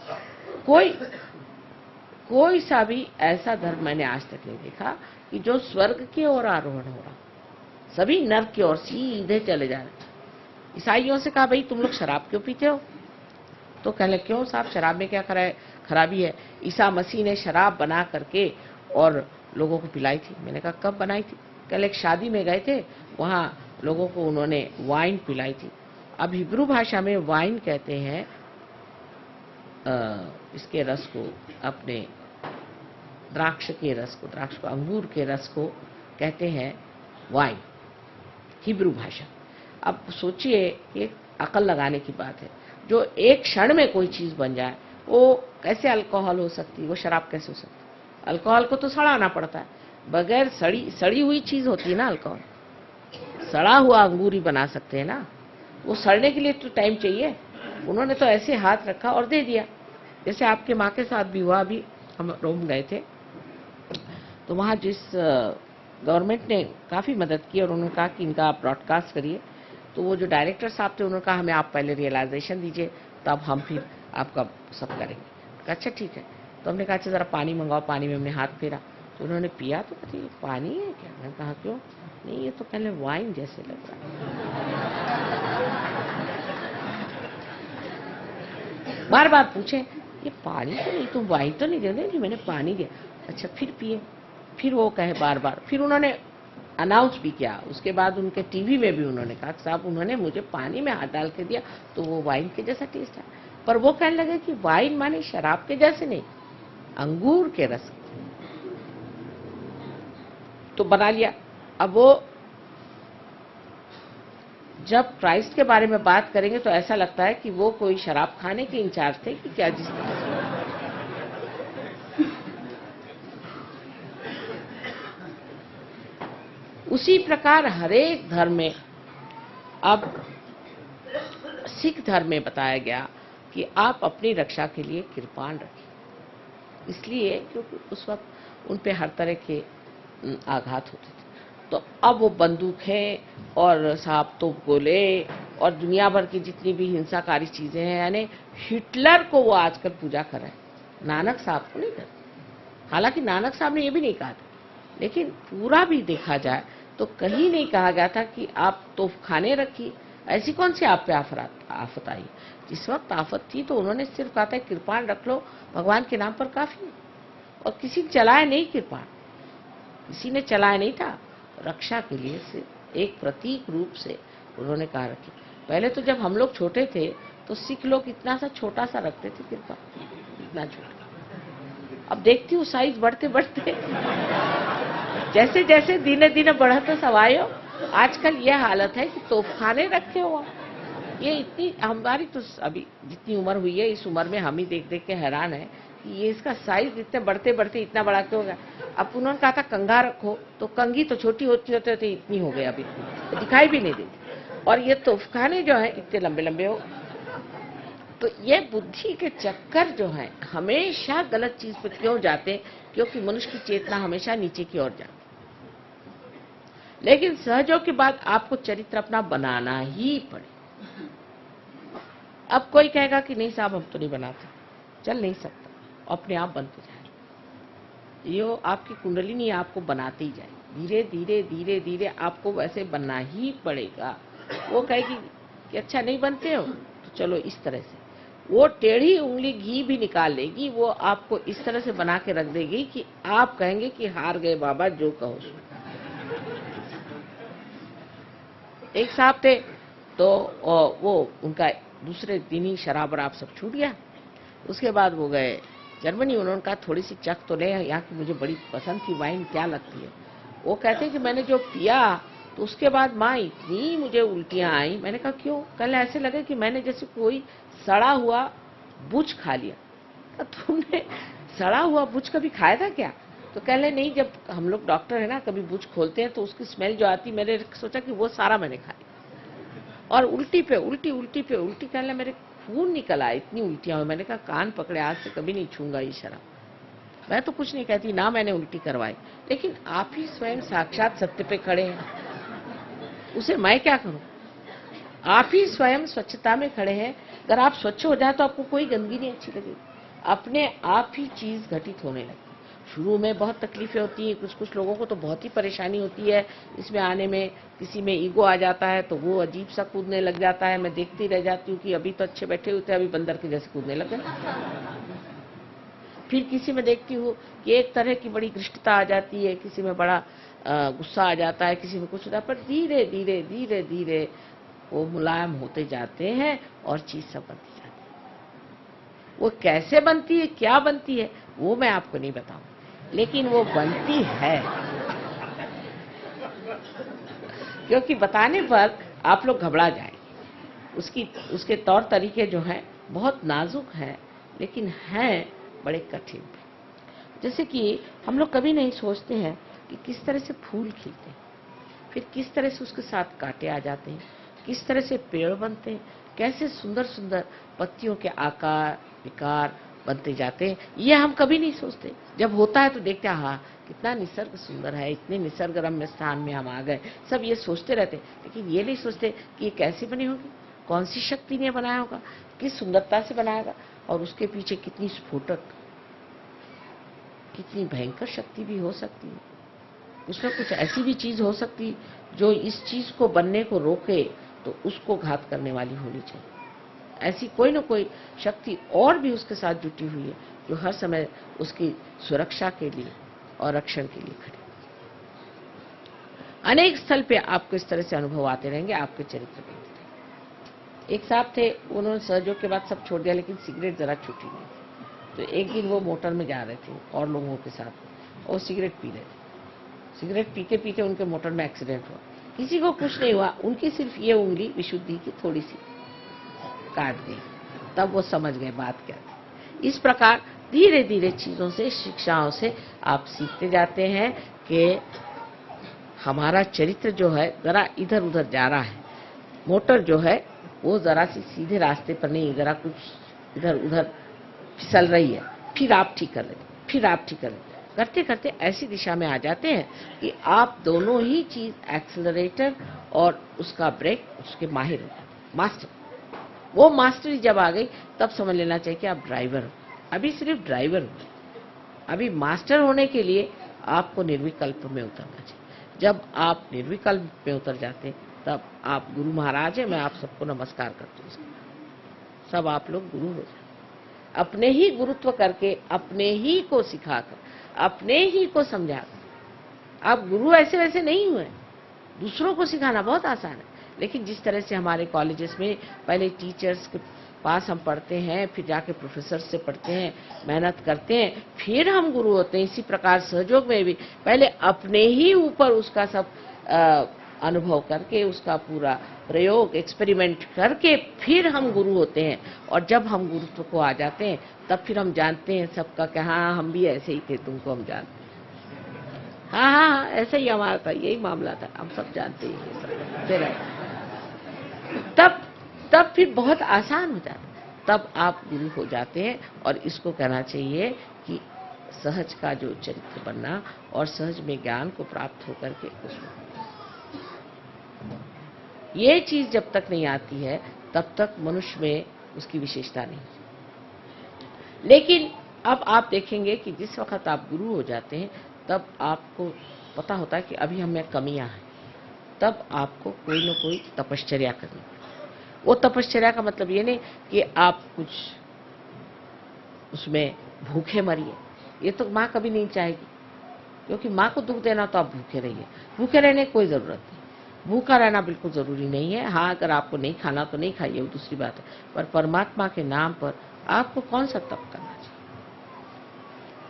[SPEAKER 4] कोई सा भी ऐसा धर्म मैंने आज तक नहीं देखा कि जो स्वर्ग की ओर आरोहण हो रहा, सभी नर्क की ओर सीधे चले जा रहे। ईसाइयों से कहा भाई तुम लोग शराब क्यों पीते हो? तो कहने क्यों साहब, शराब में क्या खराबी है? ईसा मसीह ने शराब बना करके और लोगों को पिलाई थी। मैंने कहा कब बनाई थी? कल एक शादी में गए थे, वहां लोगों को उन्होंने वाइन पिलाई थी। अब हिब्रू भाषा में वाइन कहते हैं इसके रस को, अपने द्राक्ष के रस को, अंगूर के रस को कहते हैं वाइन, हिब्रू भाषा। अब सोचिए, एक अकल लगाने की बात है, जो एक क्षण में कोई चीज बन जाए, वो कैसे अल्कोहल हो सकती है? वो शराब कैसे हो सकती है? अल्कोहल को तो सड़ाना पड़ता है, बगैर सड़ी हुई चीज होती है ना अल्कोहल। सड़ा हुआ अंगूर ही बना सकते हैं ना, वो सड़ने के लिए तो टाइम चाहिए। उन्होंने तो ऐसे हाथ रखा और दे दिया। जैसे आपके माँ के साथ भी हुआ। अभी हम रोम गए थे, तो वहाँ जिस गवर्नमेंट ने काफ़ी मदद की और उन्होंने कहा कि इनका आप ब्रॉडकास्ट करिए, तो वो जो डायरेक्टर साहब थे उन्होंने कहा हमें आप पहले रियलाइजेशन दीजिए, तब हम फिर आपका सब करेंगे। अच्छा ठीक है। तो हमने कहा अच्छा ज़रा पानी मंगाओ। पानी में हमने हाथ फेरा तो उन्होंने पिया, तो कहते ये पानी है क्या? मैंने कहा क्यों? नहीं, ये तो पहले वाइन जैसे लग रहा है। बार बार पूछे ये पानी तो नहीं, तुम वाइन तो नहीं दे रहे? मैंने पानी दिया। अच्छा फिर पिए। फिर वो कहे बार बार। फिर उन्होंने अनाउंस भी किया। उसके बाद उनके टीवी में भी उन्होंने कहा साहब उन्होंने मुझे पानी में हाथ डाल के दिया तो वो वाइन के जैसा टेस्ट है। पर वो कहने लगे कि वाइन माने शराब के जैसे नहीं, अंगूर के रस। तो बना लिया। अब वो जब क्राइस्ट के बारे में बात करेंगे तो ऐसा लगता है कि वो कोई शराब खाने के इंचार्ज थे कि क्या, जिस तरह से उसी प्रकार हरेक धर्म में, अब सिख धर्म में बताया गया कि आप अपनी रक्षा के लिए कृपाण रखें, इसलिए क्योंकि उस वक्त उन पे हर तरह के आघात होते थे। तो अब वो बंदूकें और साहब तो गोले और दुनिया भर की जितनी भी हिंसाकारी चीजें हैं, यानी हिटलर को वो आजकल पूजा कर रहे हैं, नानक साहब को नहीं कर। हालांकि नानक साहब ने ये भी नहीं कहा था, लेकिन पूरा भी देखा जाए तो कहीं नहीं कहा गया था कि आप तोपखाने रखिए। ऐसी कौन सी आप पे आफत आई? जिस वक्त आफत थी तो उन्होंने सिर्फ कहा था कृपाण रख लो, भगवान के नाम पर काफी है। और किसी ने चलाया नहीं कृपाण, किसी ने चलाया नहीं था। रक्षा के लिए सिर्फ एक प्रतीक रूप से उन्होंने कहा रखी। पहले तो जब हम लोग छोटे थे तो सिख लोग इतना सा छोटा सा रखते थे कृपाण, इतना छोटा। अब देखती हूँ साइज बढ़ते बढ़ते जैसे जैसे दिने दिने बढ़ते सवायो, आजकल ये हालत है कि तोपखाने रखे हो। ये इतनी, हमारी तो अभी जितनी उम्र हुई है, इस उम्र में हम ही देख देख के हैरान है कि ये इसका साइज इतने बढ़ते बढ़ते इतना बड़ा क्यों हो गया। अब उन्होंने कहा था कंघा रखो, तो कंघी तो छोटी होती होते होते इतनी हो गई, अभी दिखाई भी नहीं देती। और ये तोपखाने जो है इतने लंबे लंबे हो। तो ये बुद्धि के चक्कर जो है हमेशा गलत चीज पे क्यों जाते, क्योंकि मनुष्य की चेतना हमेशा नीचे की ओर जाती। लेकिन सहयोग के बाद आपको चरित्र अपना बनाना ही पड़े। अब कोई कहेगा कि नहीं साहब हम तो नहीं बनाते, चल नहीं सकता, अपने आप बनते जाए। ये आपकी कुंडलिनी आपको बनाते ही जाए, धीरे धीरे धीरे धीरे आपको वैसे बनना ही पड़ेगा। वो कहेगी कि अच्छा नहीं बनते हो तो चलो इस तरह से, वो टेढ़ी उंगली घी भी निकाल लेगी, वो आपको इस तरह से बना के रख देगी कि आप कहेंगे कि हार गए बाबा, जो कहो सो। एक साहब थे तो वो उनका दूसरे दिन ही शराब वराब सब छूट गया। उसके बाद वो गए जर्मनी। उन्होंने कहा थोड़ी सी चख तो ले, यहाँ की मुझे बड़ी पसंद थी वाइन, क्या लगती है। वो कहते हैं कि मैंने जो पिया तो उसके बाद माँ इतनी मुझे उल्टियाँ आई। मैंने कहा क्यों? कल ऐसे लगे कि मैंने जैसे कोई सड़ा हुआ बुच खा लिया। तुमने सड़ा हुआ बुच कभी खाया था क्या? तो कह ले नहीं, जब हम लोग डॉक्टर है ना, कभी बुच खोलते हैं तो उसकी स्मेल जो आती, मैंने सोचा कि वो सारा मैंने खाया। और उल्टी पे उल्टी, उल्टी पे उल्टी, कहने मेरे खून निकल आया, इतनी उल्टियां हुई। मैंने कहा कान पकड़े, आज से कभी नहीं छूंगा ये शराब। मैं तो कुछ नहीं कहती ना, मैंने उल्टी करवाई, लेकिन आप ही स्वयं साक्षात सत्य पे खड़े हैं, उसे मैं क्या करूं? आप ही स्वयं स्वच्छता में खड़े हैं। अगर आप स्वच्छ हो जाए तो आपको कोई गंदगी नहीं अच्छी लगेगी, अपने आप ही चीज घटित होने लगती। शुरू में बहुत तकलीफें होती हैं, कुछ लोगों को तो बहुत ही परेशानी होती है इसमें आने में। किसी में ईगो आ जाता है तो वो अजीब सा कूदने लग जाता है। मैं देखती रह जाती हूँ कि अभी तो अच्छे बैठे हुए थे, अभी बंदर के जैसे कूदने लग गए। फिर किसी में देखती हूँ कि एक तरह की बड़ी घृष्टता आ जाती है, किसी में बड़ा गुस्सा आ जाता है, किसी में कुछ होता है। पर धीरे धीरे धीरे धीरे वो मुलायम होते जाते हैं और चीज सब बनती जाती है। वो कैसे बनती है, क्या बनती है, वो मैं आपको नहीं बताऊं, लेकिन वो बनती है। क्योंकि बताने पर आप लोग घबरा जाएंगे। उसके तौर तरीके जो हैं बहुत नाजुक हैं, लेकिन हैं बड़े कठिन। जैसे कि हम लोग कभी नहीं सोचते हैं कि किस तरह से फूल खिलते हैं, फिर किस तरह से उसके साथ कांटे आ जाते हैं, किस तरह से पेड़ बनते हैं, कैसे सुंदर सुंदर पत्तियों के आकार विकार बनते जाते हैं। ये हम कभी नहीं सोचते। जब होता है तो देखते हैं हाँ कितना निसर्ग सुंदर है, इतने निसर्ग रम्य स्थान में हम आ गए, सब ये सोचते रहते। लेकिन ये नहीं सोचते कि ये कैसे बनी होगी, कौन सी शक्ति ने बनाया होगा, किस सुंदरता से बनाएगा, और उसके पीछे कितनी स्फोटक, कितनी भयंकर शक्ति भी हो सकती है। उसमें कुछ ऐसी भी चीज हो सकती जो इस चीज को बनने को रोके तो उसको घात करने वाली होनी चाहिए। ऐसी कोई न कोई शक्ति और भी उसके साथ जुटी हुई है जो हर समय उसकी सुरक्षा के लिए और रक्षण के लिए खड़ी। अनेक स्थल पे आपको इस तरह से अनुभव आते रहेंगे, आपके चरित्र बनते रहेंगे। एक साहब थे, उन्होंने सहयोग के बाद सब छोड़ दिया, लेकिन सिगरेट जरा छूटी नहीं थी। तो एक दिन वो मोटर में जा रहे थे और लोगों के साथ, और सिगरेट पी रहे थे। सिगरेट पीते पीते उनके मोटर में एक्सीडेंट हुआ, किसी को कुछ नहीं हुआ, उनकी सिर्फ ये उंगली विशुद्धि की थोड़ी सी काट गई, तब वो समझ गए बात क्या थी। इस प्रकार धीरे धीरे चीजों से, शिक्षाओं से आप सीखते जाते हैं कि हमारा चरित्र जो है जरा इधर उधर जा रहा है, मोटर जो है वो जरा सी सीधे रास्ते पर नहीं, जरा कुछ इधर उधर फिसल रही है, फिर आप ठीक कर लेते, फिर आप ठीक कर लेते, करते करते ऐसी दिशा में आ जाते हैं कि आप दोनों ही चीज, एक्सेलरेटर और उसका ब्रेक, उसके माहिर हो जाते, मास्टर। वो मास्टरी जब आ गई तब समझ लेना चाहिए कि आप ड्राइवर हो। अभी सिर्फ ड्राइवर हो, अभी मास्टर होने के लिए आपको निर्विकल्प में उतरना चाहिए। जब आप निर्विकल्प में उतर जाते तब आप गुरु महाराज हैं, मैं आप सबको नमस्कार करती हूँ। सब आप लोग गुरु हो जाए, अपने ही गुरुत्व करके, अपने ही को सिखाकर, अपने ही को समझाकर। आप गुरु ऐसे वैसे नहीं हुए, दूसरों को सिखाना बहुत आसान है, लेकिन जिस तरह से हमारे कॉलेजेस में पहले टीचर्स के पास हम पढ़ते हैं, फिर जाके प्रोफेसर से पढ़ते हैं, मेहनत करते हैं, फिर हम गुरु होते हैं। इसी प्रकार सहयोग में भी पहले अपने ही ऊपर उसका सब अनुभव करके, उसका पूरा प्रयोग, एक्सपेरिमेंट करके फिर हम गुरु होते हैं। और जब हम गुरुत्व को आ जाते हैं तब फिर हम जानते हैं सबका कि हाँ हम भी ऐसे ही थे, तुमको हम जानते हैं, हाँ, ऐसा ही हमारा था, यही मामला था, हम सब जानते हैं। फिर तब फिर बहुत आसान हो जाता है, तब आप गुरु हो जाते हैं। और इसको कहना चाहिए कि सहज का जो चरित्र बनना और सहज में ज्ञान को प्राप्त होकर के उसको, ये चीज जब तक नहीं आती है तब तक मनुष्य में उसकी विशेषता नहीं। लेकिन अब आप देखेंगे कि जिस वक्त आप गुरु हो जाते हैं तब आपको पता होता है कि अभी हमें कमियां हैं, तब आपको कोई न कोई तपश्चर्या करनी है। वो तपश्चर्या का मतलब ये नहीं कि आप कुछ उसमें भूखे मरिए, ये तो माँ कभी नहीं चाहेगी, क्योंकि माँ को दुख देना तो आप भूखे रहिए। भूखे रहने की कोई जरूरत नहीं, भूखा रहना बिल्कुल जरूरी नहीं है। हाँ, अगर आपको नहीं खाना तो नहीं खाइए, वो दूसरी बात है, पर परमात्मा के नाम पर आपको कौन सा तप करना चाहिए,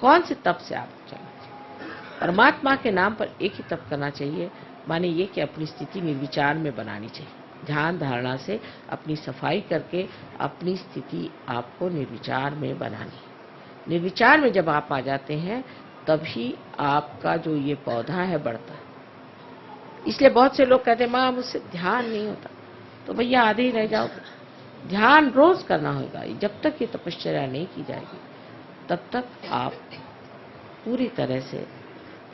[SPEAKER 4] कौन से तप से आपको चलना चाहिए। परमात्मा के नाम पर एक ही तप करना चाहिए, माने ये कि अपनी स्थिति निर्विचार में बनानी चाहिए। ध्यान धारणा से अपनी सफाई करके अपनी स्थिति आपको निर्विचार में बनानी है। निर्विचार में जब आप आ जाते हैं तभी आपका जो ये पौधा है बढ़ता है। इसलिए बहुत से लोग कहते हैं माँ मुझसे ध्यान नहीं होता, तो भैया आधे ही रह जाओगे। ध्यान रोज करना होगा। जब तक ये तपश्चर्या नहीं की जाएगी तब तक आप पूरी तरह से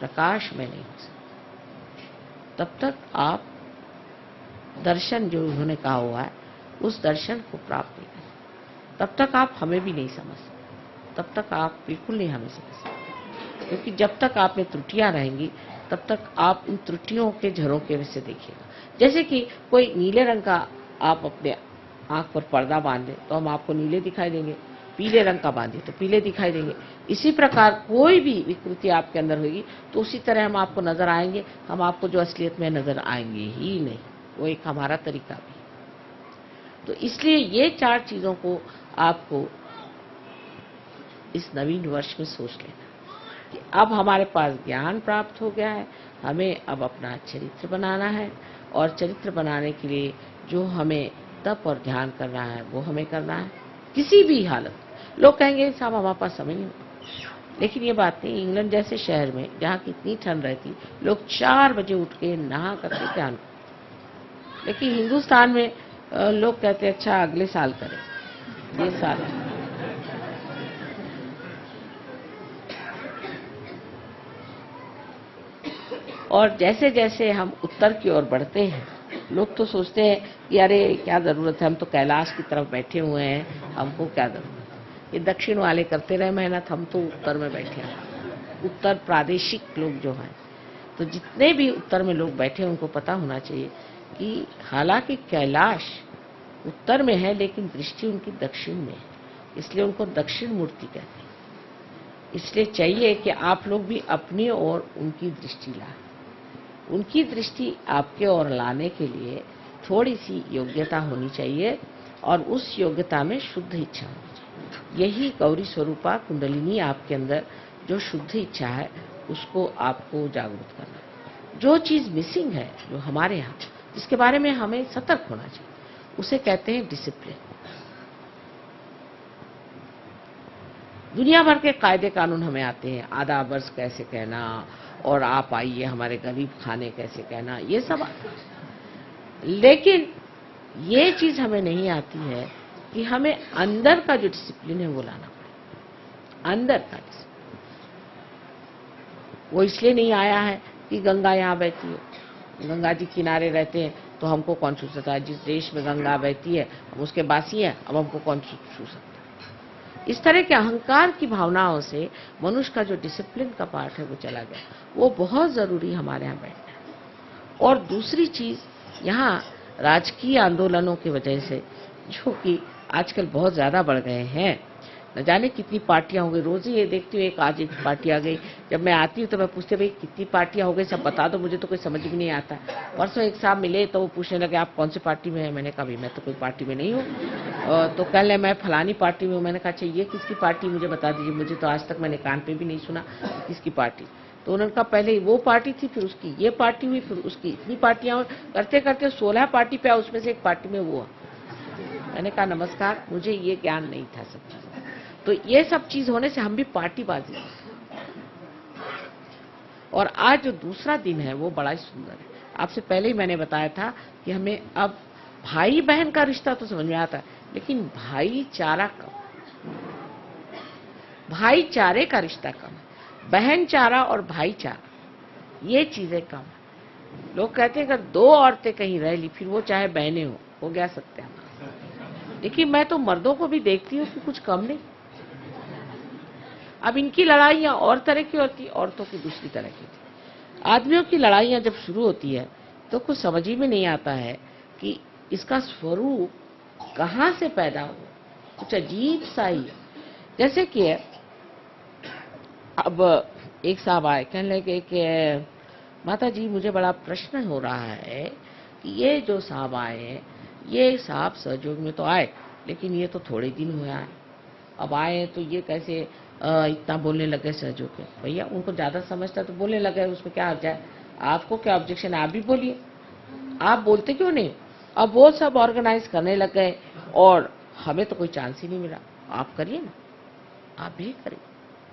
[SPEAKER 4] प्रकाश में नहीं हो सकते। तब तक आप दर्शन जो उन्होंने कहा हुआ है उस दर्शन को प्राप्त नहीं कर, तब तक आप हमें भी नहीं समझ सकते, तब तक आप बिल्कुल नहीं हमें समझ सकते। क्योंकि जब तक आप में त्रुटियां रहेंगी तब तक आप उन त्रुटियों के झरोखे से देखिएगा। जैसे कि कोई नीले रंग का आप अपने आंख पर पर्दा बांध दें तो हम आपको नीले दिखाई देंगे, पीले रंग का बांधे तो पीले दिखाई देंगे। इसी प्रकार कोई भी विकृति आपके अंदर होगी तो उसी तरह हम आपको नजर आएंगे, हम आपको जो असलियत में नजर आएंगे ही नहीं। वो एक हमारा तरीका भी। तो इसलिए ये चार चीजों को आपको इस नवीन वर्ष में सोच लेना कि अब हमारे पास ज्ञान प्राप्त हो गया है, हमें अब अपना चरित्र बनाना है, और चरित्र बनाने के लिए जो हमें तप और ध्यान करना है वो हमें करना है किसी भी हालत। लोग कहेंगे साहब हमारे पास समय नहीं होता, लेकिन ये बात नहीं। इंग्लैंड जैसे शहर में जहाँ कितनी ठंड रहती, लोग 4 बजे उठ के नहा करके ध्यान करते। लेकिन हिंदुस्तान में लोग कहते हैं अच्छा अगले साल करें, ये साल। और जैसे जैसे हम उत्तर की ओर बढ़ते हैं लोग तो सोचते हैं कि अरे क्या जरूरत है, हम तो कैलाश की तरफ बैठे हुए हैं, हमको क्या जरूरत। ये दक्षिण वाले करते रहे मेहनत, हम तो उत्तर में बैठे हैं। उत्तर प्रादेशिक लोग जो हैं, तो जितने भी उत्तर में लोग बैठे हैं उनको पता होना चाहिए कि हालांकि कैलाश उत्तर में है लेकिन दृष्टि उनकी दक्षिण में है, इसलिए उनको दक्षिण मूर्ति कहते हैं। इसलिए चाहिए कि आप लोग भी अपनी ओर उनकी दृष्टि लाएं। उनकी दृष्टि आपके ओर लाने के लिए थोड़ी सी योग्यता होनी चाहिए, और उस योग्यता में शुद्ध इच्छा होनी चाहिए। यही गौरी स्वरूपा कुंडलिनी आपके अंदर जो शुद्ध इच्छा है उसको आपको जागरूक करना है। जो चीज मिसिंग है, जो हमारे यहाँ, जिसके बारे में हमें सतर्क होना चाहिए, उसे कहते हैं डिसिप्लिन। दुनिया भर के कायदे कानून हमें आते हैं, आधा वर्ष कैसे कहना और आप आइए हमारे गरीब खाने कैसे कहना, ये सब आता है। लेकिन ये चीज हमें नहीं आती है कि हमें अंदर का जो डिसिप्लिन है वो लाना पड़ेगा। अंदर का डिसिप्लिन वो इसलिए नहीं आया है कि गंगा यहाँ बहती है, गंगा जी किनारे रहते हैं तो हमको कौन छू सकता है। जिस देश में गंगा बहती है हम उसके बासी हैं, अब हमको कौन छू सकता है। इस तरह के अहंकार की भावनाओं से मनुष्य का जो डिसिप्लिन का पार्ट है वो चला गया। वो बहुत जरूरी हमारे यहाँ बैठना है। और दूसरी चीज, यहाँ राजकीय आंदोलनों की वजह से जो कि आजकल बहुत ज्यादा बढ़ गए हैं, न जाने कितनी पार्टियां हो गई। रोज ही ये देखती हूँ, एक पार्टी आ गई। जब मैं आती हूँ तो मैं पूछती भाई कितनी पार्टियां हो गई, सब बता दो, मुझे तो कोई समझ भी नहीं आता। परसों एक साहब मिले तो वो पूछने लगे आप कौन सी पार्टी में है। मैंने कहा भाई मैं तो कोई पार्टी में नहीं हूँ। तो कल मैं फलानी पार्टी में हूँ। मैंने कहा अच्छा ये किसकी पार्टी, मुझे बता दीजिए, मुझे तो आज तक मैंने कान पे भी नहीं सुना किसकी पार्टी। तो उन्होंने कहा पहले वो पार्टी थी, फिर उसकी ये पार्टी हुई, फिर उसकी इतनी पार्टियां हुई, करते करते 16 पार्टी पे, उसमें से एक पार्टी में वो। मैंने कहा नमस्कार, मुझे ये ज्ञान नहीं था सब चीज। तो ये सब चीज होने से हम भी पार्टीबाजी। और आज जो दूसरा दिन है वो बड़ा ही सुंदर है। आपसे पहले ही मैंने बताया था कि हमें अब भाई बहन का रिश्ता तो समझ में आता है, लेकिन भाईचारा कम, भाईचारे का रिश्ता कम है। बहनचारा और भाईचारा ये चीजें कम है। लोग कहते हैं अगर दो औरतें कहीं रह ली, फिर वो चाहे बहनें हो गया सत्यानाश। लेकिन मैं तो मर्दों को भी देखती हूँ कि कुछ कम नहीं। अब इनकी लड़ाइयां और तरह की होती, औरतों की दूसरी तरह की थी। आदमियों की लड़ाइयां जब शुरू होती है तो कुछ समझ ही में नहीं आता है कि इसका स्वरूप कहाँ से पैदा हुआ, कुछ अजीब सा ही। जैसे कि अब एक साहब आए, कहने लगे कि माता जी मुझे बड़ा प्रश्न हो रहा है कि ये जो साहब आए हैं, ये साहब सहयोग में तो आए, लेकिन ये तो थोड़े दिन हुआ है, अब आए तो ये कैसे इतना बोलने लगे सहयोग के। भैया उनको ज्यादा समझता तो बोलने लगे, उसमें क्या आ जाए, आपको क्या ऑब्जेक्शन है, आप भी बोलिए, आप बोलते क्यों नहीं। अब वो सब ऑर्गेनाइज करने लग गए और हमें तो कोई चांस ही नहीं मिला। आप करिए ना, आप भी करिए,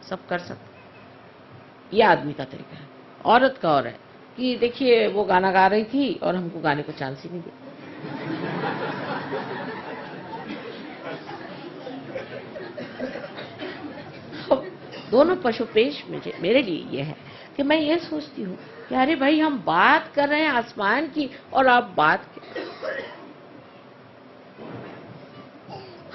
[SPEAKER 4] सब कर सकते। ये आदमी का तरीका है। औरत का और है कि देखिए वो गाना गा रही थी और हमको गाने को चांस ही नहीं दिया। दोनों पशुपेश मेरे लिए ये है कि मैं ये सोचती हूँ कि अरे भाई हम बात कर रहे हैं आसमान की और आप बात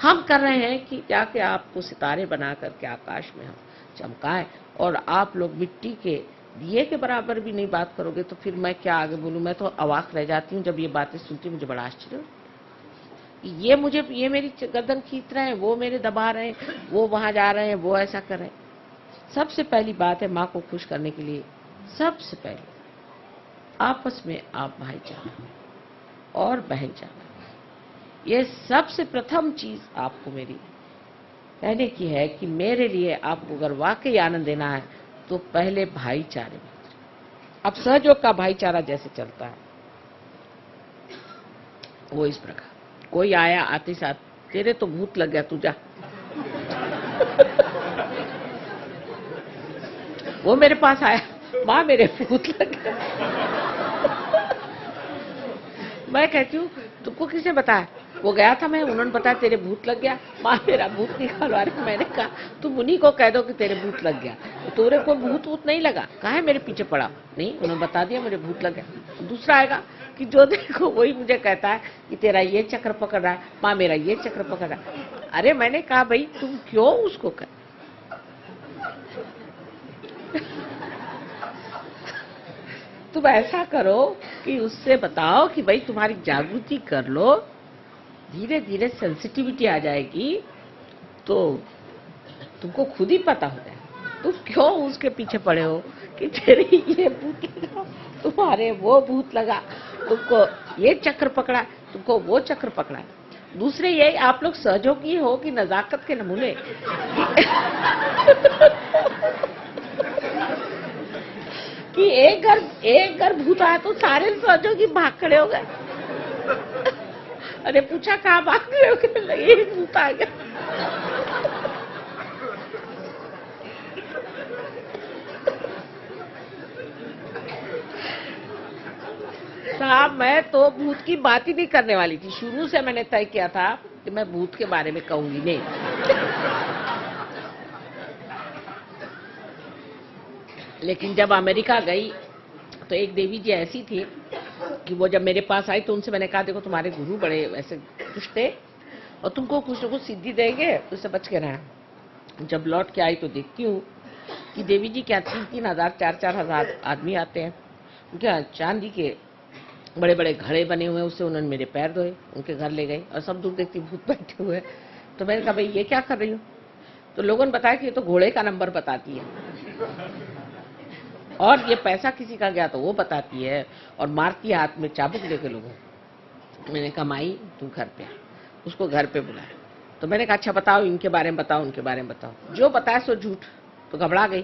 [SPEAKER 4] हम कर रहे हैं कि जाके आपको सितारे बना करके आकाश में हम चमकाएं, और आप लोग मिट्टी के दिए के बराबर भी नहीं बात करोगे तो फिर मैं क्या आगे बोलूं। मैं तो अवाक रह जाती हूँ जब ये बातें सुनती हूँ, मुझे बड़ा आश्चर्य होता है। ये मेरी गर्दन खींच रहे हैं, वो मेरे दबा रहे हैं, वो वहां जा रहे हैं, वो ऐसा कर रहे हैं। सबसे पहली बात है माँ को खुश करने के लिए, सबसे पहले आपस में आप भाईचारा और बहनचारा, ये सबसे प्रथम चीज आपको मेरी कहने की है कि मेरे लिए आपको अगर वाकई आनंद देना है तो पहले भाईचारे में। अब सहयोग का भाईचारा जैसे चलता है वो इस प्रकार, कोई आया आते साथ तेरे तो भूत लग गया, तू जा। वो मेरे पास आया, माँ मेरे भूत लग गया। मैं कहती हूँ तुमको किसने बताया, वो गया था मैं, उन्होंने बताया तेरे भूत लग गया, माँ मेरा भूत निकालो। अरे मैंने कहा तुम उन्हीं को कह दो कि तेरे भूत लग गया, तोरे को भूत नहीं लगा, कहा है मेरे पीछे पड़ा, नहीं उन्होंने बता दिया मुझे भूत लग गया। दूसरा आएगा कि जो देखो वही मुझे कहता है कि तेरा ये चक्र पकड़ रहा है, माँ मेरा ये चक्र पकड़ रहा है। अरे मैंने कहा भाई तुम क्यों उसको कर, तुम ऐसा करो कि उससे बताओ कि भाई तुम्हारी जागृति कर लो, धीरे धीरे सेंसिटिविटी आ जाएगी तो तुमको खुद ही पता हो जाए। तुम क्यों उसके पीछे पड़े हो कि तेरे ये भूत लगा, तुम्हारे वो भूत लगा, तुमको ये चक्र पकड़ा, तुमको वो चक्र पकड़ा। दूसरे ये आप लोग सहयोगी हो कि नजाकत के नमूने। कि एक घर भूत आया तो सारे सहयोगी भाग खड़े हो गए। अरे पूछा कहाँ भाग रहे हो, कहने लगे भूत आ गया। साहब मैं तो भूत की बात ही नहीं करने वाली थी। शुरू से मैंने तय किया था कि मैं भूत के बारे में कहूंगी नहीं। लेकिन जब अमेरिका गई तो एक देवी जी ऐसी थी कि वो जब मेरे पास आई तो उनसे मैंने कहा देखो तुम्हारे गुरु बड़े वैसे कुछ थे और तुमको कुछ न कुछ सिद्धि देंगे, उससे बच के रहना। जब लौट के आई तो देखती हूँ कि देवी जी क्या 3-3 हजार 4-4 हजार आदमी आते हैं। उनके चांदी के बड़े बड़े घड़े बने हुए हैं, उससे उन्होंने मेरे पैर धोए, उनके घर ले गए और सब दूर देखती भूत बैठे हुए। तो मैंने कहा भाई ये क्या कर रही हूँ? तो लोगों ने बताया कि ये तो घोड़े का नंबर बताती है और ये पैसा किसी का गया तो वो बताती है और मारती है हाथ में चाबुक लेके लोगों। मैंने कहा माई तू घर पे आ, उसको घर पे बुलाया। तो मैंने कहा अच्छा बताओ इनके बारे में बताओ, उनके बारे में बताओ। जो बताया सो झूठ। तो घबरा गई,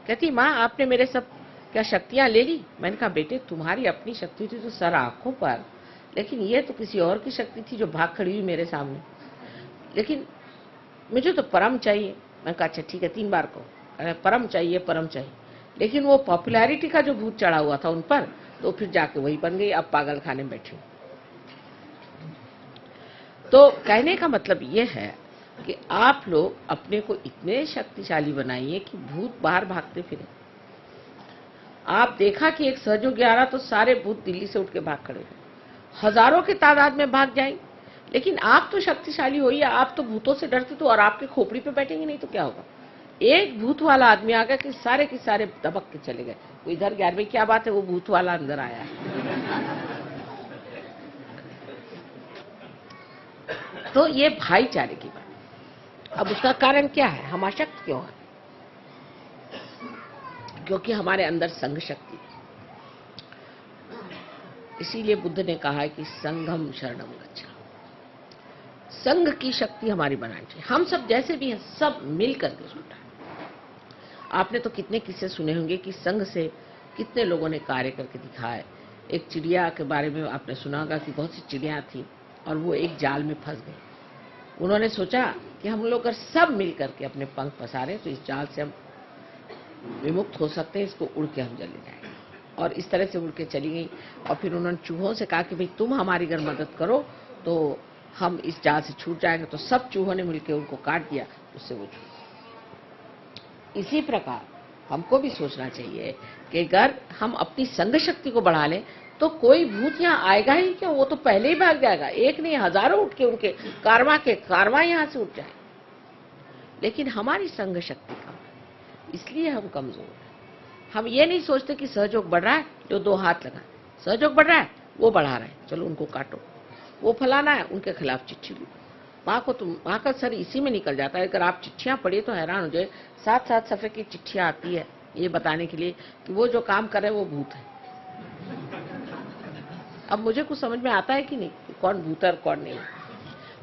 [SPEAKER 4] कहती माँ आपने मेरे सब क्या शक्तियां ले ली? मैंने कहा बेटे तुम्हारी अपनी शक्ति थी तो सर आंखों पर, लेकिन ये तो किसी और की शक्ति थी जो भाग खड़ी हुई मेरे सामने। लेकिन मुझे तो परम चाहिए। मैंने कहा अच्छा ठीक है 3 बार कहो। परम चाहिए परम चाहिए। लेकिन वो पॉपुलैरिटी का जो भूत चढ़ा हुआ था उन पर, तो फिर जाके वही बन गई। अब पागल खाने में बैठी। तो कहने का मतलब ये है कि आप लोग अपने को इतने शक्तिशाली बनाइए कि भूत बाहर भागते फिरे। आप देखा कि एक सहयोगी आ रहा तो सारे भूत दिल्ली से उठ के भाग खड़े हुए, हजारों की तादाद में भाग जाएंगे। लेकिन आप तो शक्तिशाली हो ही, आप तो भूतों से डरते तो और आपके खोपड़ी पे बैठेंगे नहीं तो क्या होगा? एक भूत वाला आदमी आ गया कि सारे के सारे दबक के चले गए। वो इधर गया, भाई क्या बात है, वो भूत वाला अंदर आया। तो ये भाईचारे की बात। अब उसका कारण क्या है? हम अशक्त क्यों है? क्योंकि हमारे अंदर संघ शक्ति है। इसीलिए बुद्ध ने कहा है कि संघम शरणम गच्छा। संघ की शक्ति हमारी बनानी चाहिए। हम सब जैसे भी हैं सब मिल करके जुटा है। आपने तो कितने किस्से सुने होंगे कि संघ से कितने लोगों ने कार्य करके दिखाए। एक चिड़िया के बारे में आपने सुना होगा कि बहुत सी चिड़िया थी और वो एक जाल में फंस गई। उन्होंने सोचा कि हम लोग अगर सब मिल करके अपने पंख पसारें तो इस जाल से हम विमुक्त हो सकते हैं, इसको उड़ के हम चले जाएंगे। और इस तरह से उड़ के चली गई। और फिर उन्होंने चूहों से कहा कि भाई तुम हमारी अगर मदद करो तो हम इस जाल से छूट जाएंगे। तो सब चूहों ने मिलकर उनको काट दिया, उससे वो छूट। इसी प्रकार हमको भी सोचना चाहिए कि अगर हम अपनी संघ शक्ति को बढ़ा लें तो कोई भूत यहाँ आएगा ही क्यों? वो तो पहले ही भाग जाएगा। एक नहीं हजारों उठ के उनके कारवां यहाँ से उठ जाए। लेकिन हमारी संघ शक्ति कम है, इसलिए हम कमजोर हैं। हम ये नहीं सोचते कि सहयोग बढ़ रहा है, जो 2 हाथ लगा सहयोग बढ़ रहा है, वो बढ़ा रहा है, चलो उनको काटो। वो फलाना है, उनके खिलाफ चिट्ठी लो। वहां का सर इसी में निकल जाता है। अगर आप चिट्ठियां पढ़िए तो हैरान हो जाए, 7-7 सफ़े की चिट्ठियां आती है ये बताने के लिए कि वो जो काम कर रहे हैं वो भूत है। अब मुझे कुछ समझ में आता है कि नहीं कि कौन भूत है और कौन नहीं।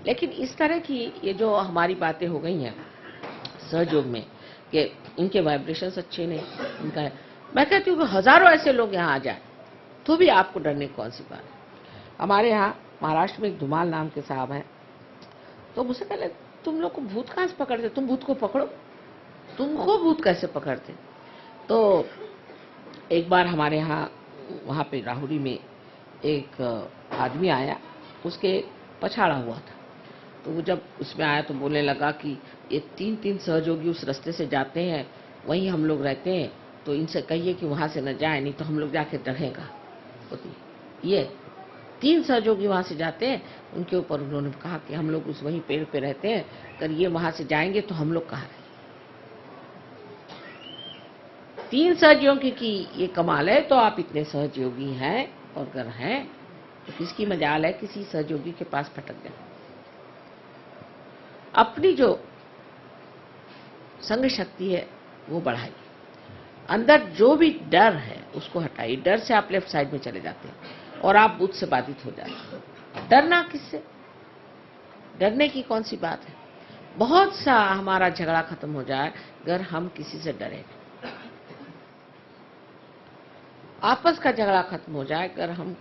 [SPEAKER 4] लेकिन इस तरह की ये जो हमारी बातें हो गई हैं सहयोग में कि इनके वाइब्रेशंस अच्छे नहीं, इनका है। मैं कहती हूँ कि हजारों ऐसे लोग यहाँ आ जाए तो भी आपको डरने की कौन सी बात है। हमारे यहाँ महाराष्ट्र में एक धुमाल नाम के साहब हैं, तो मुझसे कहले तुम लोग को भूत कहाँ से पकड़ते? तुम भूत को पकड़ो, तुमको भूत कैसे पकड़ते? तो एक बार हमारे यहाँ वहाँ पे राहुरी में एक आदमी आया, उसके पछाड़ा हुआ था। तो वो जब उसमें आया तो बोलने लगा कि ये 3-3 सहयोगी उस रास्ते से जाते हैं, वहीं हम लोग रहते हैं, तो इनसे कहिए कि वहाँ से न जाए, नहीं तो हम लोग जाके रहेगा। ये 3 सहयोगी वहाँ से जाते हैं, उनके ऊपर उन्होंने कहा कि हम लोग उस वहीं पेड़ पे रहते हैं, अगर ये वहाँ से जाएंगे तो हम लोग कहाँ रहें। 3 सहयोगी की ये कमाल है। तो आप इतने सहयोगी हैं और अगर हैं तो किसकी मजाल है किसी सहयोगी के पास भटक जाए। अपनी जो संघ शक्ति है वो बढ़ाइए। अंदर जो भी डर है उसको हटाइए। डर से आप लेफ्ट साइड में चले जाते हैं और आप बुद्ध से बाधित हो जाते हैं। डरना किससे? डरने की कौन सी बात है? बहुत सा हमारा झगड़ा खत्म हो जाए अगर हम किसी से डरे। आपस का झगड़ा खत्म हो जाए अगर हम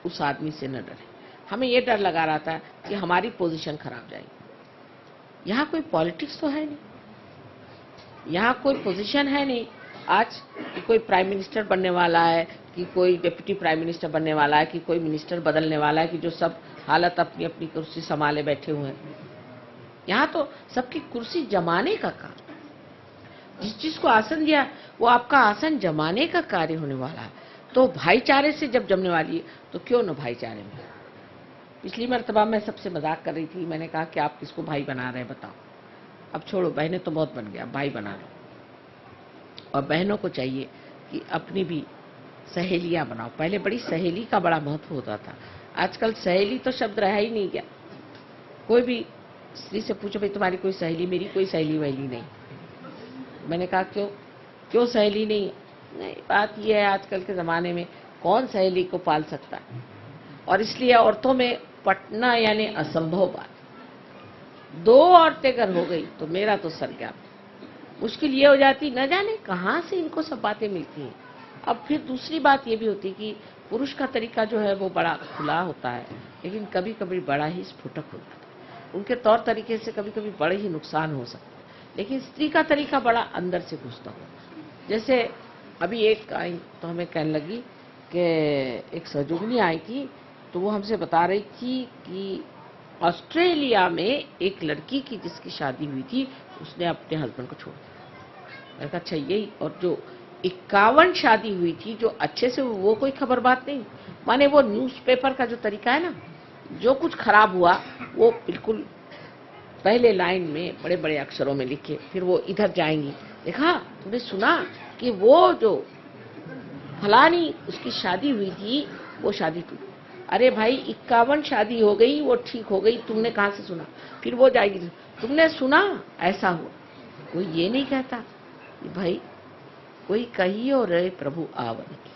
[SPEAKER 4] उस आदमी से न डरे। हमें ये डर लगा रहा था कि हमारी पोजीशन खराब जाएगी। यहाँ कोई पॉलिटिक्स तो है नहीं, यहाँ कोई पोजीशन है नहीं आज कि कोई प्राइम मिनिस्टर बनने वाला है, कि कोई डिप्टी प्राइम मिनिस्टर बनने वाला है, कि कोई मिनिस्टर बदलने वाला है, कि जो सब हालत अपनी अपनी कुर्सी संभाले बैठे हुए हैं। यहाँ तो सबकी कुर्सी जमाने का काम, जिस चीज को आसन दिया वो आपका आसन जमाने का कार्य होने वाला है। तो भाईचारे से जब जमने वाली है तो क्यों न भाईचारे में। पिछली मर्तबा मैं सबसे मजाक कर रही थी, मैंने कहा कि आप किसको भाई बना रहे हैं बताओ। अब छोड़ो, बहनें तो बहुत बन गया, भाई बना लो। और बहनों को चाहिए कि अपनी भी सहेलियां बनाओ। पहले बड़ी सहेली का बड़ा महत्व होता था, आजकल सहेली तो शब्द रहा ही नहीं गया। कोई भी स्त्री से पूछो भाई तुम्हारी कोई सहेली, मेरी कोई सहेली वहेली नहीं। मैंने कहा क्यों सहेली नहीं? नहीं, बात यह है आजकल के ज़माने में कौन सहेली को पाल सकता है, और इसलिए औरतों में पटना यानी असंभव बात। 2 औरतें अगर हो गई तो मेरा तो सर गया। मुश्किल ये हो जाती, न जाने कहाँ से इनको सब बातें मिलती हैं। अब फिर दूसरी बात ये भी होती कि पुरुष का तरीका जो है वो बड़ा खुला होता है, लेकिन कभी कभी बड़ा ही स्फुटक होता है। उनके तौर तरीके से कभी कभी बड़े ही नुकसान हो सकते हैं, लेकिन स्त्री का तरीका बड़ा अंदर से घुसता हो। जैसे अभी एक आई तो हमें कहने लगी कि एक सहयोगिनी आई थी, तो वो हमसे बता रही थी कि ऑस्ट्रेलिया में एक लड़की की जिसकी शादी हुई थी उसने अपने हस्बैंड को छोड़ दिया। मैंने कहा अच्छा यही, और जो 51 शादी हुई थी जो अच्छे से, वो कोई खबर बात नहीं। माने वो न्यूज़पेपर का जो तरीका है ना, जो कुछ खराब हुआ वो बिल्कुल पहले लाइन में बड़े बड़े अक्षरों में लिखे, फिर वो इधर जाएंगी, देखा तुमने सुना कि वो जो फलानी उसकी शादी हुई थी वो शादी टूटी। अरे भाई 51 शादी हो गई, वो ठीक हो गई, तुमने कहाँ से सुना? फिर वो जाएगी, तुमने सुना ऐसा हुआ। कोई ये नहीं कहता कि भाई कोई कहियो रे प्रभु आवन की,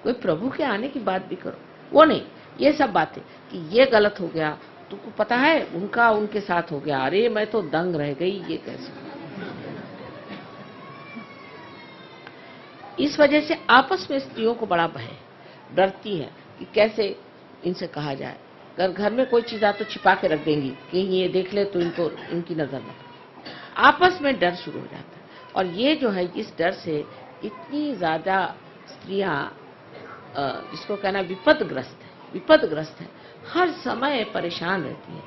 [SPEAKER 4] कोई प्रभु के आने की बात भी करो, वो नहीं। ये सब बातें कि ये गलत हो गया, तुमको पता है उनका उनके साथ हो गया, अरे मैं तो दंग रह गई, ये कैसे? इस वजह से आपस में स्त्रियों को बड़ा भय, डरती है कि कैसे इनसे कहा जाए। अगर घर में कोई चीज आ तो छिपा के रख देंगी, कहीं ये देख ले तो इनको इनकी नजर में। आपस में डर शुरू हो जाता है, और ये जो है इस डर से इतनी ज्यादा स्त्रियां जिसको कहना विपदग्रस्त है, हर समय परेशान रहती है।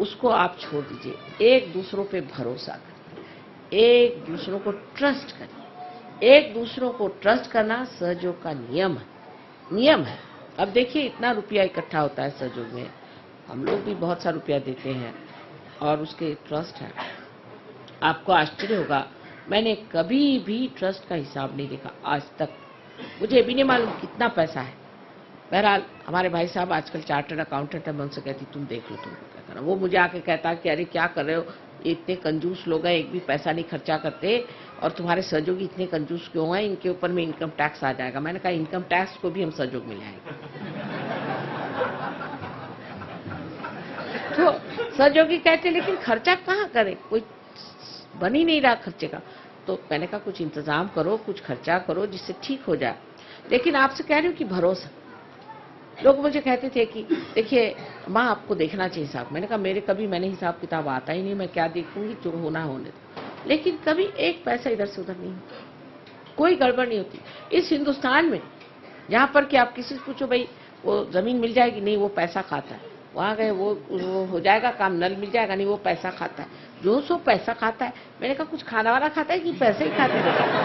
[SPEAKER 4] उसको आप छोड़ दीजिए, एक दूसरों पे भरोसा करिए, एक दूसरों को ट्रस्ट करिए। एक दूसरों को ट्रस्ट करना सहयोग का नियम है। अब देखिए इतना रुपया इकट्ठा होता है सहयोग में, हम लोग भी बहुत सा रुपया देते हैं और उसके ट्रस्ट है। आपको आश्चर्य होगा, मैंने कभी भी ट्रस्ट का हिसाब नहीं देखा आज तक, मुझे भी नहीं मालूम कितना पैसा है। बहरहाल हमारे भाई साहब आजकल चार्टर्ड अकाउंटेंट है, मैं उनसे कहती तुम देख लो तुमको क्या करना। वो मुझे आके कहता कि अरे क्या कर रहे हो, इतने कंजूस लोग हैं, एक भी पैसा नहीं खर्चा करते, और तुम्हारे सहयोगी इतने कंजूस क्यों हैं, इनके ऊपर में इनकम टैक्स आ जाएगा। मैंने कहा इनकम टैक्स को भी हम सहयोग में लाएंगे। तो सहयोगी कहते लेकिन खर्चा कहाँ करें, कोई बन ही नहीं रहा खर्चे का। तो मैंने कहा कुछ इंतजाम करो, कुछ खर्चा करो जिससे ठीक हो जाए। लेकिन आपसे कह रही हूँ कि भरोसा। लोग मुझे कहते थे कि देखिए माँ आपको देखना चाहिए हिसाब। मैंने कहा मैंने हिसाब किताब आता ही नहीं, मैं क्या देखूंगी, जो होना होने दो। लेकिन कभी एक पैसा इधर से उधर नहीं होता, कोई गड़बड़ नहीं होती इस हिंदुस्तान में। जहाँ पर कि आप किसी से पूछो भाई वो जमीन मिल जाएगी, नहीं वो पैसा खाता है, वहाँ गए वो हो जाएगा काम, नल मिल जाएगा, नहीं वो पैसा खाता है, जो सो पैसा खाता है। मैंने कहा कुछ खाना वाना खाता है कि पैसे ही खाते रहते हैं?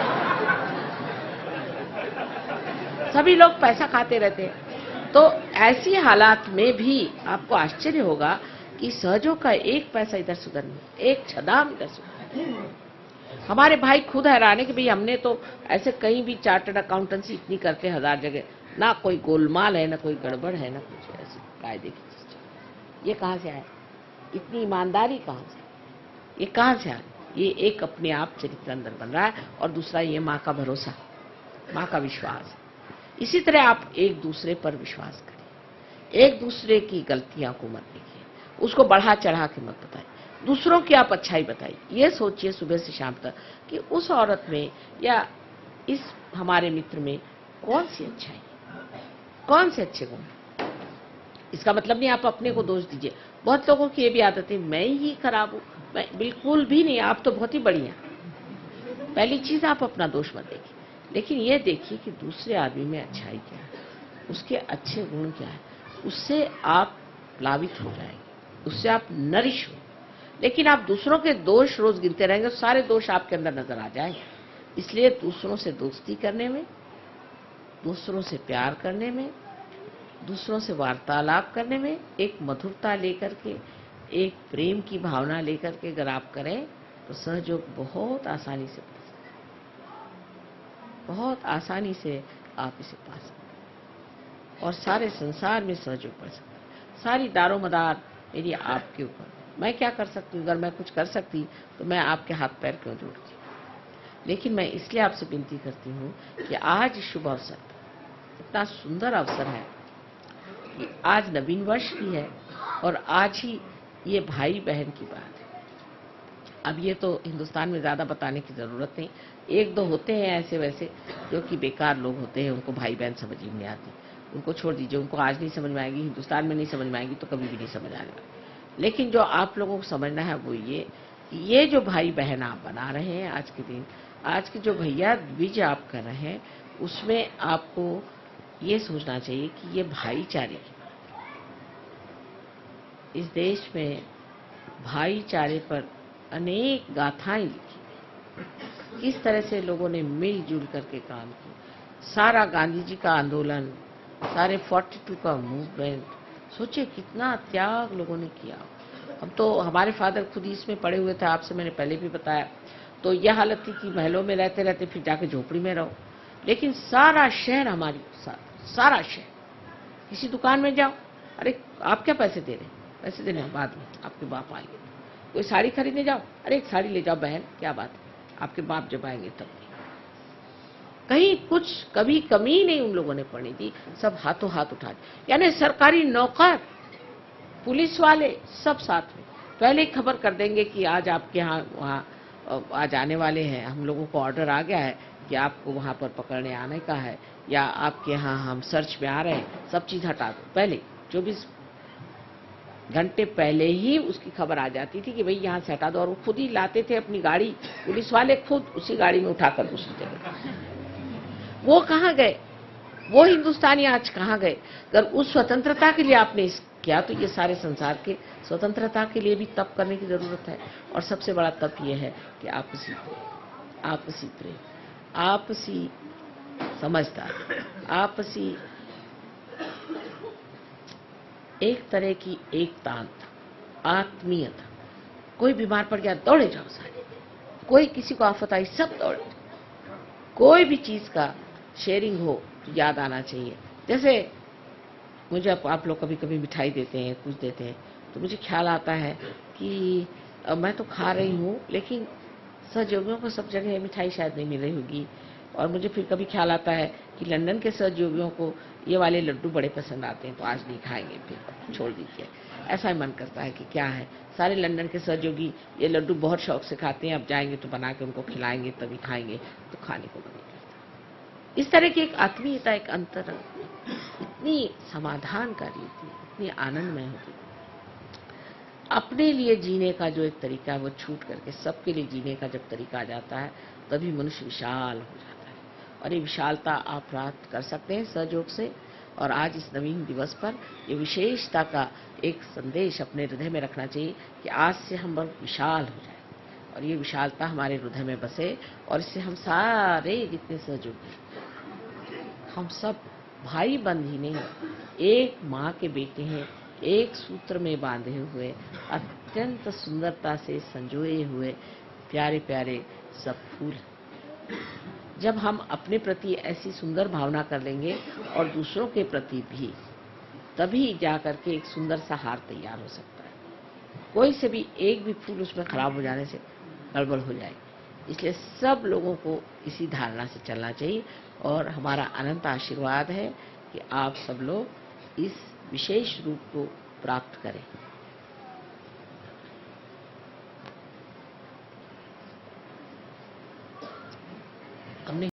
[SPEAKER 4] सभी लोग पैसा खाते रहते हैं। तो ऐसी हालात में भी आपको आश्चर्य होगा कि सहयोग का एक पैसा इधर से उधर नहीं, एक छदाम इधर से उधर। हमारे भाई खुद हैरान है कि भाई हमने तो ऐसे कहीं भी चार्टर्ड अकाउंटेंसी इतनी करते 1000 जगह, ना कोई गोलमाल है, ना कोई गड़बड़ है, ना कुछ ऐसी कायदे की चीज। ये कहाँ से आया, इतनी ईमानदारी कहाँ से, ये कहाँ से आया? ये एक अपने आप चरित्र अंदर बन रहा है, और दूसरा ये माँ का भरोसा, माँ का विश्वास। इसी तरह आप एक दूसरे पर विश्वास करिए, एक दूसरे की गलतियां को मत देखिए, उसको बढ़ा चढ़ा के मत बताइए, दूसरों की आप अच्छाई बताइए। ये सोचिए सुबह से शाम तक कि उस औरत में या इस हमारे मित्र में कौन सी अच्छाई है, कौन से अच्छे गुण? इसका मतलब नहीं आप अपने को दोष दीजिए। बहुत लोगों की ये भी आदत है, मैं ही खराब हूं। मैं बिल्कुल भी नहीं, आप तो बहुत ही बढ़िया। पहली चीज आप अपना दोष मत देखिए, लेकिन ये देखिए कि दूसरे आदमी में अच्छाई क्या है, उसके अच्छे गुण क्या है। उससे आप प्लावित हो जाएंगे, उससे आप नरिश हो। लेकिन आप दूसरों के दोष रोज गिनते रहेंगे, सारे दोष आपके अंदर नजर आ जाएंगे। इसलिए दूसरों से दोस्ती करने में, दूसरों से प्यार करने में, दूसरों से वार्तालाप करने में एक मधुरता लेकर के, एक प्रेम की भावना लेकर के अगर आप करें तो सहयोग बहुत आसानी से पा सकते हैं, बहुत आसानी से आप इसे पा सकते हैं और सारे संसार में सहयोग पा सकते हैं। सारी दारोमदार मेरी आपके ऊपर। मैं क्या कर सकती हूँ? अगर मैं कुछ कर सकती तो मैं आपके हाथ पैर क्यों जोड़ती? लेकिन मैं इसलिए आपसे विनती करती हूँ कि आज शुभ अवसर, इतना सुंदर अवसर है कि आज नवीन वर्ष की है और आज ही ये भाई बहन की बात है। अब ये तो हिंदुस्तान में ज्यादा बताने की जरूरत नहीं। एक दो होते हैं ऐसे वैसे जो कि बेकार लोग होते हैं, उनको भाई बहन समझ ही नहीं आती, उनको छोड़ दीजिए। उनको आज नहीं समझ में आएगी, हिंदुस्तान में नहीं समझ में आएगी तो कभी भी नहीं समझ आने वाली। लेकिन जो आप लोगों को समझना है वो ये जो भाई बहन आप बना रहे हैं आज के दिन, आज के जो भैया द्विज आप कर रहे हैं, उसमें आपको ये सोचना चाहिए कि ये भाईचारे की बात है। इस देश में भाईचारे पर अनेक गाथाएं लिखी, किस तरह से लोगों ने मिलजुल करके काम किया। सारा गांधी जी का आंदोलन, सारे 42 का मूवमेंट, सोचिए कितना त्याग लोगों ने किया। हम तो, हमारे फादर खुद ही इसमें पड़े हुए थे, आपसे मैंने पहले भी बताया। तो यह हालत थी कि महलों में रहते रहते फिर जाके झोपड़ी में रहो। लेकिन सारा शहर हमारी साथ, सारा शहर। किसी दुकान में जाओ, अरे आप क्या पैसे दे रहे हैं? पैसे देने बाद में, आपके बाप आएंगे। कोई साड़ी खरीदने जाओ, अरे एक साड़ी ले जाओ बहन, क्या बात है, आपके बाप जब आएंगे तब। कहीं कुछ कभी कमी नहीं उन लोगों ने पड़नी थी, सब हाथों हाथ उठा। यानी सरकारी नौकर, पुलिस वाले सब साथ में पहले ही खबर कर देंगे कि आज आपके यहाँ वहाँ आज आने वाले हैं, हम लोगों को ऑर्डर आ गया है कि आपको वहाँ पर पकड़ने आने का है, या आपके यहाँ हम सर्च में आ रहे हैं, सब चीज हटा दो। पहले 24 घंटे पहले ही उसकी खबर आ जाती थी कि भाई यहाँ से हटा दो, और वो खुद ही लाते थे अपनी गाड़ी, पुलिस वाले खुद उसी गाड़ी में उठाकर दूसरी जगह। वो कहाँ गए? वो हिंदुस्तानी आज कहाँ गए? अगर उस स्वतंत्रता के लिए आपने किया तो ये सारे संसार के स्वतंत्रता के लिए भी तप करने की जरूरत है। और सबसे बड़ा तप ये है कि आपसी प्रेम, आपसी समझदारी, आपसी एक तरह की एकता, आत्मीयता। कोई बीमार पड़ गया, दौड़े जाओ सारे। कोई किसी को आफत आई, सब दौड़े जाओ। कोई भी चीज का शेयरिंग हो तो याद आना चाहिए। जैसे मुझे आप लोग कभी कभी मिठाई देते हैं, कुछ देते हैं, तो मुझे ख्याल आता है कि मैं तो खा रही हूँ, लेकिन सहयोगियों को सब जगह मिठाई शायद नहीं मिल रही होगी। और मुझे फिर कभी ख्याल आता है कि लंदन के सहयोगियों को ये वाले लड्डू बड़े पसंद आते हैं, तो आज नहीं खाएंगे, फिर छोड़ दीजिए। ऐसा मन करता है कि क्या है, सारे लंदन के सहयोगी ये लड्डू बहुत शौक से खाते हैं, अब जाएंगे तो बना के उनको खिलाएंगे तभी खाएंगे, तो खाने को मन नहीं करता। इस तरह की एक आत्मीयता, एक अंतर इतनी समाधानकारी होती है, इतनी आनंदमय होती है। अपने लिए जीने का जो एक तरीका है वो छूट करके सबके लिए जीने का जब तरीका आ जाता है, तभी मनुष्य विशाल हो जाता है। और ये विशालता आप प्राप्त कर सकते हैं सहयोग से। और आज इस नवीन दिवस पर ये विशेषता का एक संदेश अपने हृदय में रखना चाहिए कि आज से हम बहुत विशाल हो जाए और ये विशालता हमारे हृदय में बसे। और इससे हम सारे जितने सहयोगी, हम सब भाई बंद ही नहीं, एक माँ के बेटे हैं, एक सूत्र में बांधे हुए, अत्यंत सुंदरता से संजोए हुए प्यारे प्यारे सब फूल। जब हम अपने प्रति ऐसी सुंदर भावना कर लेंगे और दूसरों के प्रति भी, तभी जाकर के एक सुंदर सा हार तैयार हो सकता है। कोई से भी एक भी फूल उसमें खराब हो जाने से गड़बड़ हो जाएगी। इसलिए सब लोगों को इसी धारणा से चलना चाहिए। और हमारा अनंत आशीर्वाद है कि आप सब लोग इस विशेष रूप को प्राप्त करें।